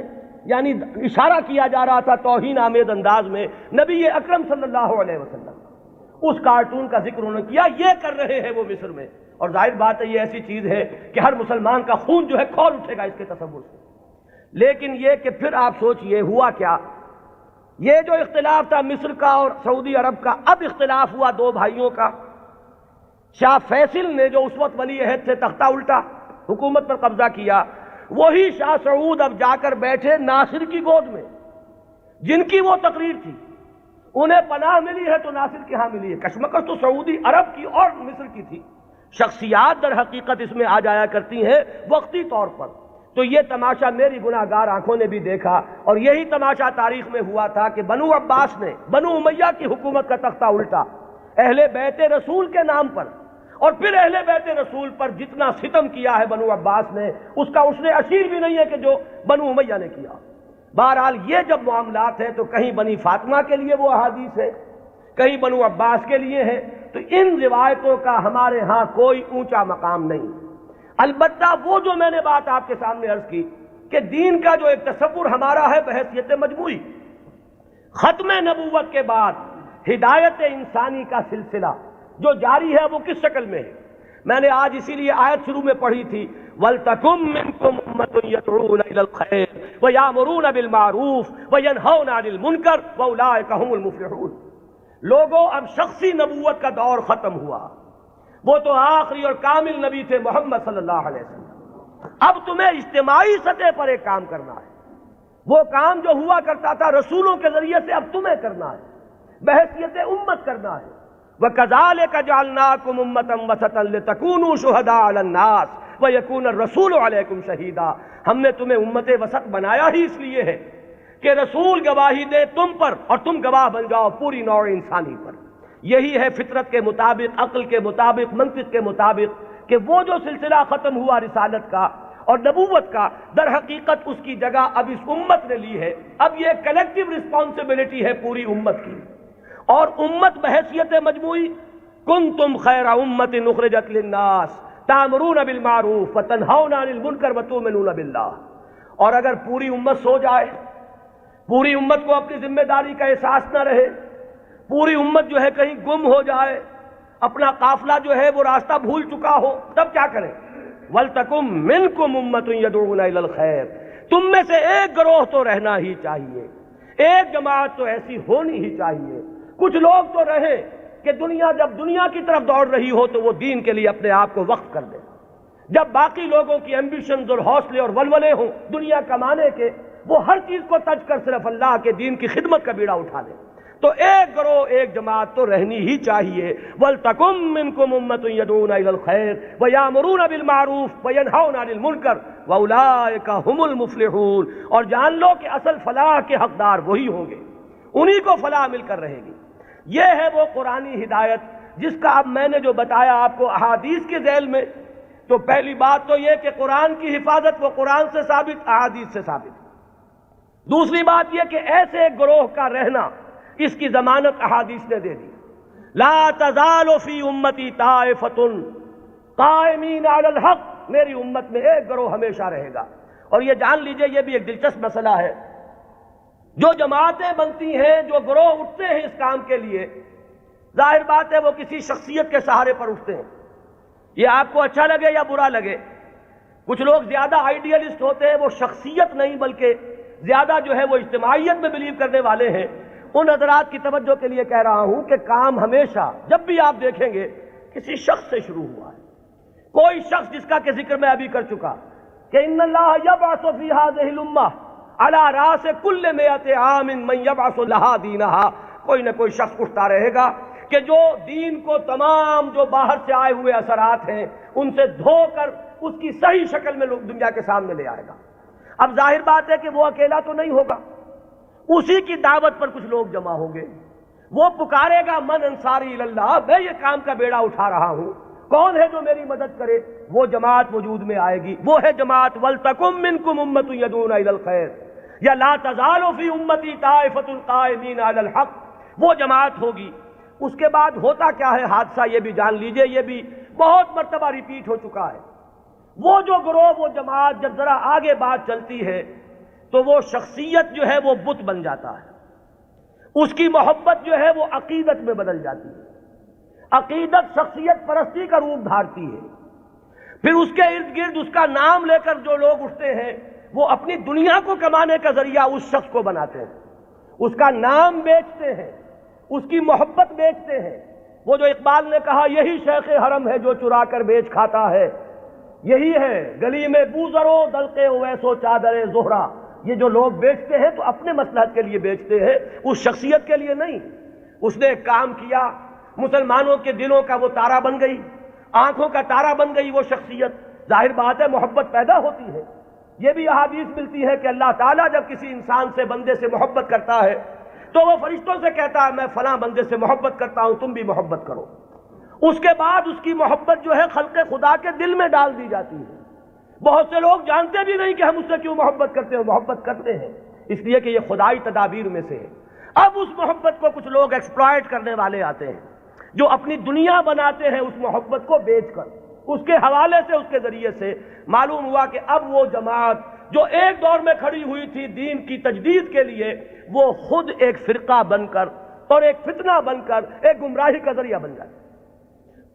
یعنی اشارہ کیا جا رہا تھا توہین آمیز انداز میں نبی اکرم صلی اللہ علیہ وسلم۔ اس کارٹون کا ذکر انہوں نے کیا، یہ کر رہے ہیں وہ مصر میں، اور ظاہر بات ہے یہ ایسی چیز ہے کہ ہر مسلمان کا خون جو ہے کھول اٹھے گا اس کے تصور سے۔ لیکن یہ کہ پھر آپ سوچئے ہوا کیا، یہ جو اختلاف تھا مصر کا اور سعودی عرب کا، اب اختلاف ہوا 2 بھائیوں کا۔ شاہ فیصل نے جو اس وقت ولی عہد تھے تختہ الٹا، حکومت پر قبضہ کیا، وہی شاہ سعود اب جا کر بیٹھے ناصر کی گود میں، جن کی وہ تقریر تھی، انہیں پناہ ملی ہے تو ناصر کے ہاں ملی ہے۔ کشمکش تو سعودی عرب کی اور مصر کی تھی، شخصیات در حقیقت اس میں آ جایا کرتی ہیں وقتی طور پر۔ تو یہ تماشا میری گناہ گار آنکھوں نے بھی دیکھا، اور یہی تماشا تاریخ میں ہوا تھا کہ بنو عباس نے بنو امیہ کی حکومت کا تختہ الٹا اہل بیت رسول کے نام پر، اور پھر اہل بیت رسول پر جتنا ستم کیا ہے بنو عباس نے، اس کا اس نے اشیر بھی نہیں ہے کہ جو بنو امیہ نے کیا۔ بہرحال یہ جب معاملات ہیں تو کہیں بنی فاطمہ کے لیے وہ احادیث ہے، کہیں بنو عباس کے لیے ہے، تو ان روایتوں کا ہمارے ہاں کوئی اونچا مقام نہیں۔ البتہ وہ جو میں نے بات آپ کے سامنے عرض کی کہ دین کا جو ایک تصور ہمارا ہے بحیثیت مجموعی، ختم نبوت کے بعد ہدایت انسانی کا سلسلہ جو جاری ہے وہ کس شکل میں ہے؟ میں نے آج اسی لیے آیت شروع میں پڑھی تھی، وَلْتَكُمْ مِنْكُمْ أُمَّةٌ يَدْعُونَ إِلَى الْخَيْرِ وَيَأْمُرُونَ بِالْمَعْرُوفِ وَيَنْهَوْنَ عَنِ الْمُنكَرِ وَأُولَٰئِكَ هُمُ الْمُفْلِحُونَ۔ لوگوں اب شخصی نبوت کا دور ختم ہوا، وہ تو آخری اور کامل نبی تھے محمد صلی اللہ علیہ وسلم۔ اب تمہیں اجتماعی سطح پر ایک کام کرنا ہے، وہ کام جو ہوا کرتا تھا رسولوں کے ذریعے سے اب تمہیں کرنا ہے، بحیثیت امت کرنا ہے۔ وَكَذَلِكَ جَعَلْنَاكُمْ أُمَّةً وَسَطًا لِتَكُونُوا شُهَدَاءَ عَلَى النَّاسِ وَيَكُونَ الرَّسُولُ عَلَيْكُمْ شَهِيدًا۔ ہم نے تمہیں امت وسط بنایا ہی اس لیے ہے کہ رسول گواہی دے تم پر اور تم گواہ بن جاؤ پوری نوع انسانی پر۔ یہی ہے فطرت کے مطابق، عقل کے مطابق، منطق کے مطابق کہ وہ جو سلسلہ ختم ہوا رسالت کا، اور نبوت کا در حقیقت اس کی جگہ اب اس امت نے لی ہے. اب یہ کلیکٹیو رسپانسبلٹی ہے پوری امت کی. اور امت بحیثیت مجموعی کنتم خیر امت اخرجت للناس تأمرون بالمعروف وتنہون عن المنکر وتؤمنون باللہ. اور اگر پوری امت سو جائے، پوری امت کو اپنی ذمہ داری کا احساس نہ رہے، پوری امت جو ہے کہیں گم ہو جائے، اپنا قافلہ جو ہے وہ راستہ بھول چکا ہو، تب کیا کریں؟ وَلْتَكُمْ مِنْكُمْ أُمَّةٌ يَدْعُونَ إِلَى الْخَيْرِ. تم میں سے ایک گروہ تو رہنا ہی چاہیے، ایک جماعت تو ایسی ہونی ہی چاہیے. کچھ لوگ تو رہیں کہ دنیا جب دنیا کی طرف دوڑ رہی ہو تو وہ دین کے لیے اپنے آپ کو وقف کر دیں. جب باقی لوگوں کی ایمبیشنز اور حوصلے اور ولولے ہوں دنیا کمانے کے، وہ ہر چیز کو تج کر صرف اللہ کے دین کی خدمت کا بیڑا اٹھا دیں. تو ایک گروہ، ایک جماعت تو رہنی ہی چاہیے. وَلْتَكُمْ مِنْكُمْ أُمَّةٌ يَدْعُونَ إِلَى الْخَيْرِ وَيَأْمُرُونَ بِالْمَعْرُوفِ وَيَنْهَوْنَ عَنِ الْمُنكَرِ وَأُولَٰئِكَ هُمُ الْمُفْلِحُونَ. اور جان لو کہ اصل فلاح کے حقدار وہی ہوں گے، انہی کو فلاح مل کر رہے گی. یہ ہے وہ قرآنی ہدایت جس کا اب میں نے جو بتایا آپ کو احادیث کے ذیل میں. تو پہلی بات تو یہ کہ قرآن کی حفاظت وہ قرآن سے ثابت، احادیث سے ثابت. دوسری بات یہ کہ ایسے ایک گروہ کا رہنا، اس کی ضمانت احادیث نے دے دی. لا تزال فی امتی طائفۃ قائمین علی الحق. میری امت میں ایک گروہ ہمیشہ رہے گا. اور یہ جان لیجئے یہ بھی ایک دلچسپ مسئلہ ہے. جو جماعتیں بنتی ہیں، جو گروہ اٹھتے ہیں اس کام کے لیے، ظاہر بات ہے وہ کسی شخصیت کے سہارے پر اٹھتے ہیں. یہ آپ کو اچھا لگے یا برا لگے. کچھ لوگ زیادہ آئیڈیلسٹ ہوتے ہیں، وہ شخصیت نہیں بلکہ زیادہ جو ہے وہ اجتماعیت میں بلیو کرنے والے ہیں. ان حضرات کی توجہ کے لیے کہہ رہا ہوں کہ کام ہمیشہ جب بھی آپ دیکھیں گے کسی شخص سے شروع ہوا ہے. کوئی شخص جس کا کہ ذکر میں ابھی کر چکا کہ ان اللہ یبعث فی ہذہ الامہ علی راس کل مئۃ عام من یبعث لہا دینہا. کوئی نہ کوئی شخص اٹھتا رہے گا کہ جو دین کو تمام جو باہر سے آئے ہوئے اثرات ہیں ان سے دھو کر اس کی صحیح شکل میں لوگ دنیا کے سامنے لے آئے گا. اب ظاہر بات ہے کہ وہ اکیلا تو نہیں ہوگا، اسی کی دعوت پر کچھ لوگ جمع ہوں گے. وہ پکارے گا من انصاری اللہ، میں یہ کام کا بیڑا اٹھا رہا ہوں، کون ہے جو میری مدد کرے؟ وہ جماعت وجود میں آئے گی. وہ ہے جماعت وَلْتَكُمْ مِنْكُمْ أُمَّةٌ يَدْعُونَ إِلَى الْخَيْرِ یا لَا تَزَالُ فِي أُمَّتِي طَائِفَةٌ قَائِمِينَ عَلَى الْحَقِّ. وہ جماعت ہوگی. اس کے بعد ہوتا کیا ہے حادثہ یہ بھی جان لیجئے، یہ بھی بہت مرتبہ ریپیٹ ہو چکا ہے. وہ جو گروہ، وہ جماعت جب ذرا آگے بات چلتی ہے تو وہ شخصیت جو ہے وہ بت بن جاتا ہے. اس کی محبت جو ہے وہ عقیدت میں بدل جاتی ہے. عقیدت شخصیت پرستی کا روپ دھارتی ہے. پھر اس کے ارد گرد اس کا نام لے کر جو لوگ اٹھتے ہیں وہ اپنی دنیا کو کمانے کا ذریعہ اس شخص کو بناتے ہیں. اس کا نام بیچتے ہیں، اس کی محبت بیچتے ہیں. وہ جو اقبال نے کہا یہی شیخ حرم ہے جو چرا کر بیچ کھاتا ہے، یہی ہے گلی میں بوزرو دلقے اویسو چادر زہرا. یہ جو لوگ بیچتے ہیں تو اپنے مصلحت کے لیے بیچتے ہیں، اس شخصیت کے لیے نہیں. اس نے ایک کام کیا، مسلمانوں کے دلوں کا وہ تارا بن گئی، آنکھوں کا تارا بن گئی وہ شخصیت. ظاہر بات ہے محبت پیدا ہوتی ہے. یہ بھی احادیث ملتی ہے کہ اللہ تعالیٰ جب کسی انسان سے، بندے سے محبت کرتا ہے تو وہ فرشتوں سے کہتا ہے میں فلاں بندے سے محبت کرتا ہوں، تم بھی محبت کرو. اس کے بعد اس کی محبت جو ہے خلق خدا کے دل میں ڈال دی جاتی ہے. بہت سے لوگ جانتے بھی نہیں کہ ہم اس سے کیوں محبت کرتے ہیں. محبت کرتے ہیں اس لیے کہ یہ خدائی تدابیر میں سے ہے. اب اس محبت کو کچھ لوگ ایکسپلائٹ کرنے والے آتے ہیں جو اپنی دنیا بناتے ہیں اس محبت کو بیچ کر. اس کے حوالے سے، اس کے ذریعے سے معلوم ہوا کہ اب وہ جماعت جو ایک دور میں کھڑی ہوئی تھی دین کی تجدید کے لیے، وہ خود ایک فرقہ بن کر اور ایک فتنہ بن کر ایک گمراہی کا ذریعہ بن جائے.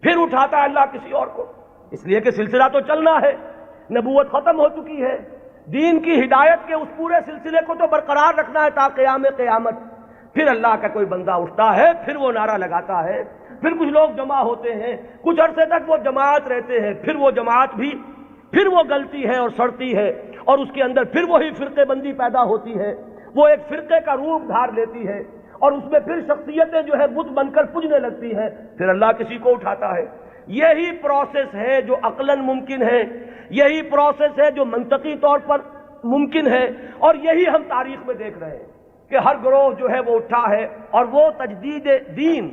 پھر اٹھاتا ہے اللہ کسی اور کو، اس لیے کہ سلسلہ تو چلنا ہے. نبوت ختم ہو چکی ہے، دین کی ہدایت کے اس پورے سلسلے کو تو برقرار رکھنا ہے تا قیام قیامت. پھر اللہ کا کوئی بندہ اٹھتا ہے، پھر وہ نعرہ لگاتا ہے، پھر کچھ لوگ جمع ہوتے ہیں، کچھ عرصے تک وہ جماعت رہتے ہیں، پھر وہ جماعت بھی پھر وہ گلتی ہے اور سڑتی ہے، اور اس کے اندر پھر وہی فرقے بندی پیدا ہوتی ہے. وہ ایک فرقے کا روپ دھار لیتی ہے اور اس میں پھر شخصیتیں جو ہے بت بن کر پجنے لگتی ہیں. پھر اللہ کسی کو اٹھاتا ہے. یہی پروسیس ہے جو عقلاً ممکن ہے، یہی پروسیس ہے جو منطقی طور پر ممکن ہے، اور یہی ہم تاریخ میں دیکھ رہے ہیں کہ ہر گروہ جو ہے وہ اٹھا ہے اور وہ تجدید دین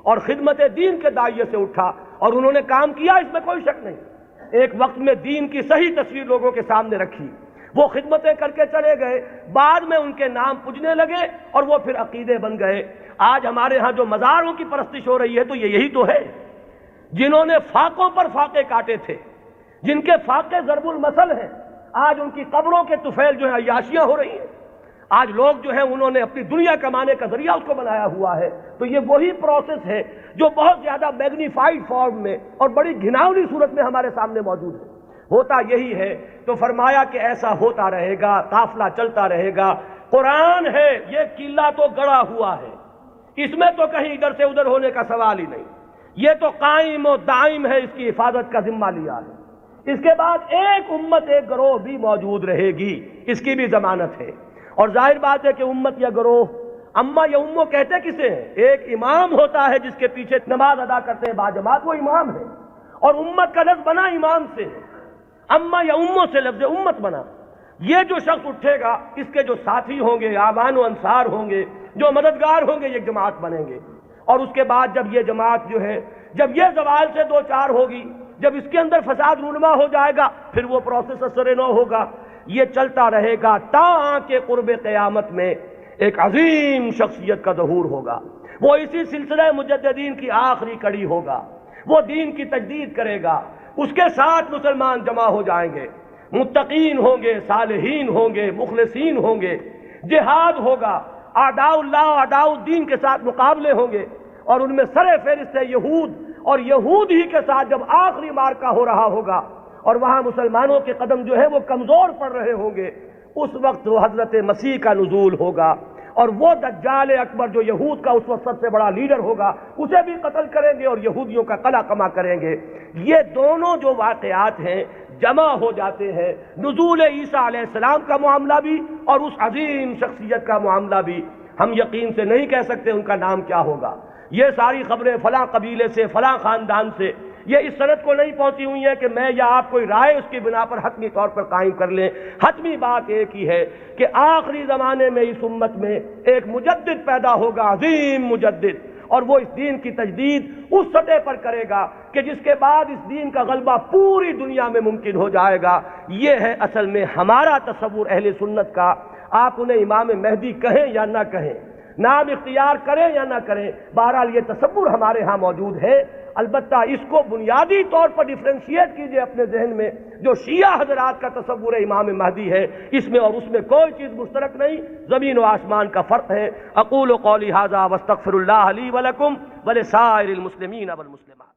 اور خدمت دین کے داعیے سے اٹھا اور انہوں نے کام کیا، اس میں کوئی شک نہیں. ایک وقت میں دین کی صحیح تصویر لوگوں کے سامنے رکھی، وہ خدمتیں کر کے چلے گئے، بعد میں ان کے نام پجنے لگے اور وہ پھر عقیدے بن گئے۔ آج ہمارے ہاں جو مزاروں کی پرستش ہو رہی ہے تو یہی تو ہے، جنہوں نے فاقوں پر فاقے کاٹے تھے، جن کے فاقے ضرب المثل ہیں، آج ان کی قبروں کے طفیل جو ہیں عیاشیاں ہو رہی ہیں۔ آج لوگ جو ہیں انہوں نے اپنی دنیا کمانے کا ذریعہ اس کو بنایا ہوا ہے۔ تو یہ وہی پروسیس ہے جو بہت زیادہ میگنیفائڈ فارم میں اور بڑی گھناؤنی صورت میں ہمارے سامنے موجود ہے۔ ہوتا یہی ہے، تو فرمایا کہ ایسا ہوتا رہے گا، قافلہ چلتا رہے گا۔ قرآن ہے، یہ قلعہ تو گڑا ہوا ہے، اس میں تو کہیں ادھر سے ادھر ہونے کا سوال ہی نہیں، یہ تو قائم و دائم ہے، اس کی حفاظت کا ذمہ لیا ہے۔ اس کے بعد ایک امت ایک گروہ بھی موجود رہے گی، اس کی بھی ضمانت ہے۔ اور ظاہر بات ہے کہ امت یا گروہ، اما یا امو کہتے کسے ہیں؟ ایک امام ہوتا ہے جس کے پیچھے نماز ادا کرتے ہیں باجماعت، وہ امام ہے، اور امت کا لفظ بنا امام سے ہے، اما یا امو سے لفظ امت بنا۔ یہ جو شخص اٹھے گا، اس کے جو ساتھی ہوں گے، آوان و انصار ہوں گے، جو مددگار ہوں گے، یہ جماعت بنیں گے۔ اور اس کے بعد جب یہ جماعت جو ہے، جب یہ زوال سے دو چار ہوگی، جب اس کے اندر فساد رونما ہو جائے گا، پھر وہ پروسیس اثر نو ہوگا۔ یہ چلتا رہے گا تا کہ قرب قیامت میں ایک عظیم شخصیت کا ظہور ہوگا۔ وہ اسی سلسلہ مجددین کی آخری کڑی ہوگا، وہ دین کی تجدید کرے گا، اس کے ساتھ مسلمان جمع ہو جائیں گے، متقین ہوں گے، صالحین ہوں گے، مخلصین ہوں گے، جہاد ہوگا، اعداء اللہ اعداء الدین کے ساتھ مقابلے ہوں گے، اور ان میں سر فہرست ہے یہود، اور یہود ہی کے ساتھ جب آخری مارکا ہو رہا ہوگا اور وہاں مسلمانوں کے قدم جو ہے وہ کمزور پڑ رہے ہوں گے، اس وقت وہ حضرت مسیح کا نزول ہوگا، اور وہ دجال اکبر جو یہود کا اس وقت سب سے بڑا لیڈر ہوگا، اسے بھی قتل کریں گے اور یہودیوں کا قلع کما کریں گے۔ یہ دونوں جو واقعات ہیں جمع ہو جاتے ہیں، نزول عیسیٰ علیہ السلام کا معاملہ بھی اور اس عظیم شخصیت کا معاملہ بھی۔ ہم یقین سے نہیں کہہ سکتے ان کا نام کیا ہوگا، یہ ساری خبریں فلاں قبیلے سے، فلاں خاندان سے، یہ اس سند کو نہیں پہنچی ہوئی ہیں کہ میں یا آپ کوئی رائے اس کی بنا پر حتمی طور پر قائم کر لیں۔ حتمی بات ایک ہی ہے کہ آخری زمانے میں اس امت میں ایک مجدد پیدا ہوگا، عظیم مجدد، اور وہ اس دین کی تجدید اس سطح پر کرے گا کہ جس کے بعد اس دین کا غلبہ پوری دنیا میں ممکن ہو جائے گا۔ یہ ہے اصل میں ہمارا تصور اہل سنت کا۔ آپ انہیں امام مہدی کہیں یا نہ کہیں، نام اختیار کریں یا نہ کریں، بہرحال یہ تصور ہمارے ہاں موجود ہے۔ البتہ اس کو بنیادی طور پر ڈیفرینشیٹ کیجئے اپنے ذہن میں، جو شیعہ حضرات کا تصور امام مہدی ہے، اس میں اور اس میں کوئی چیز مشترک نہیں، زمین و آسمان کا فرق ہے۔ اقول قولی ھذا واستغفر اللہ لی ولکم ولسائر المسلمین والمسلمات۔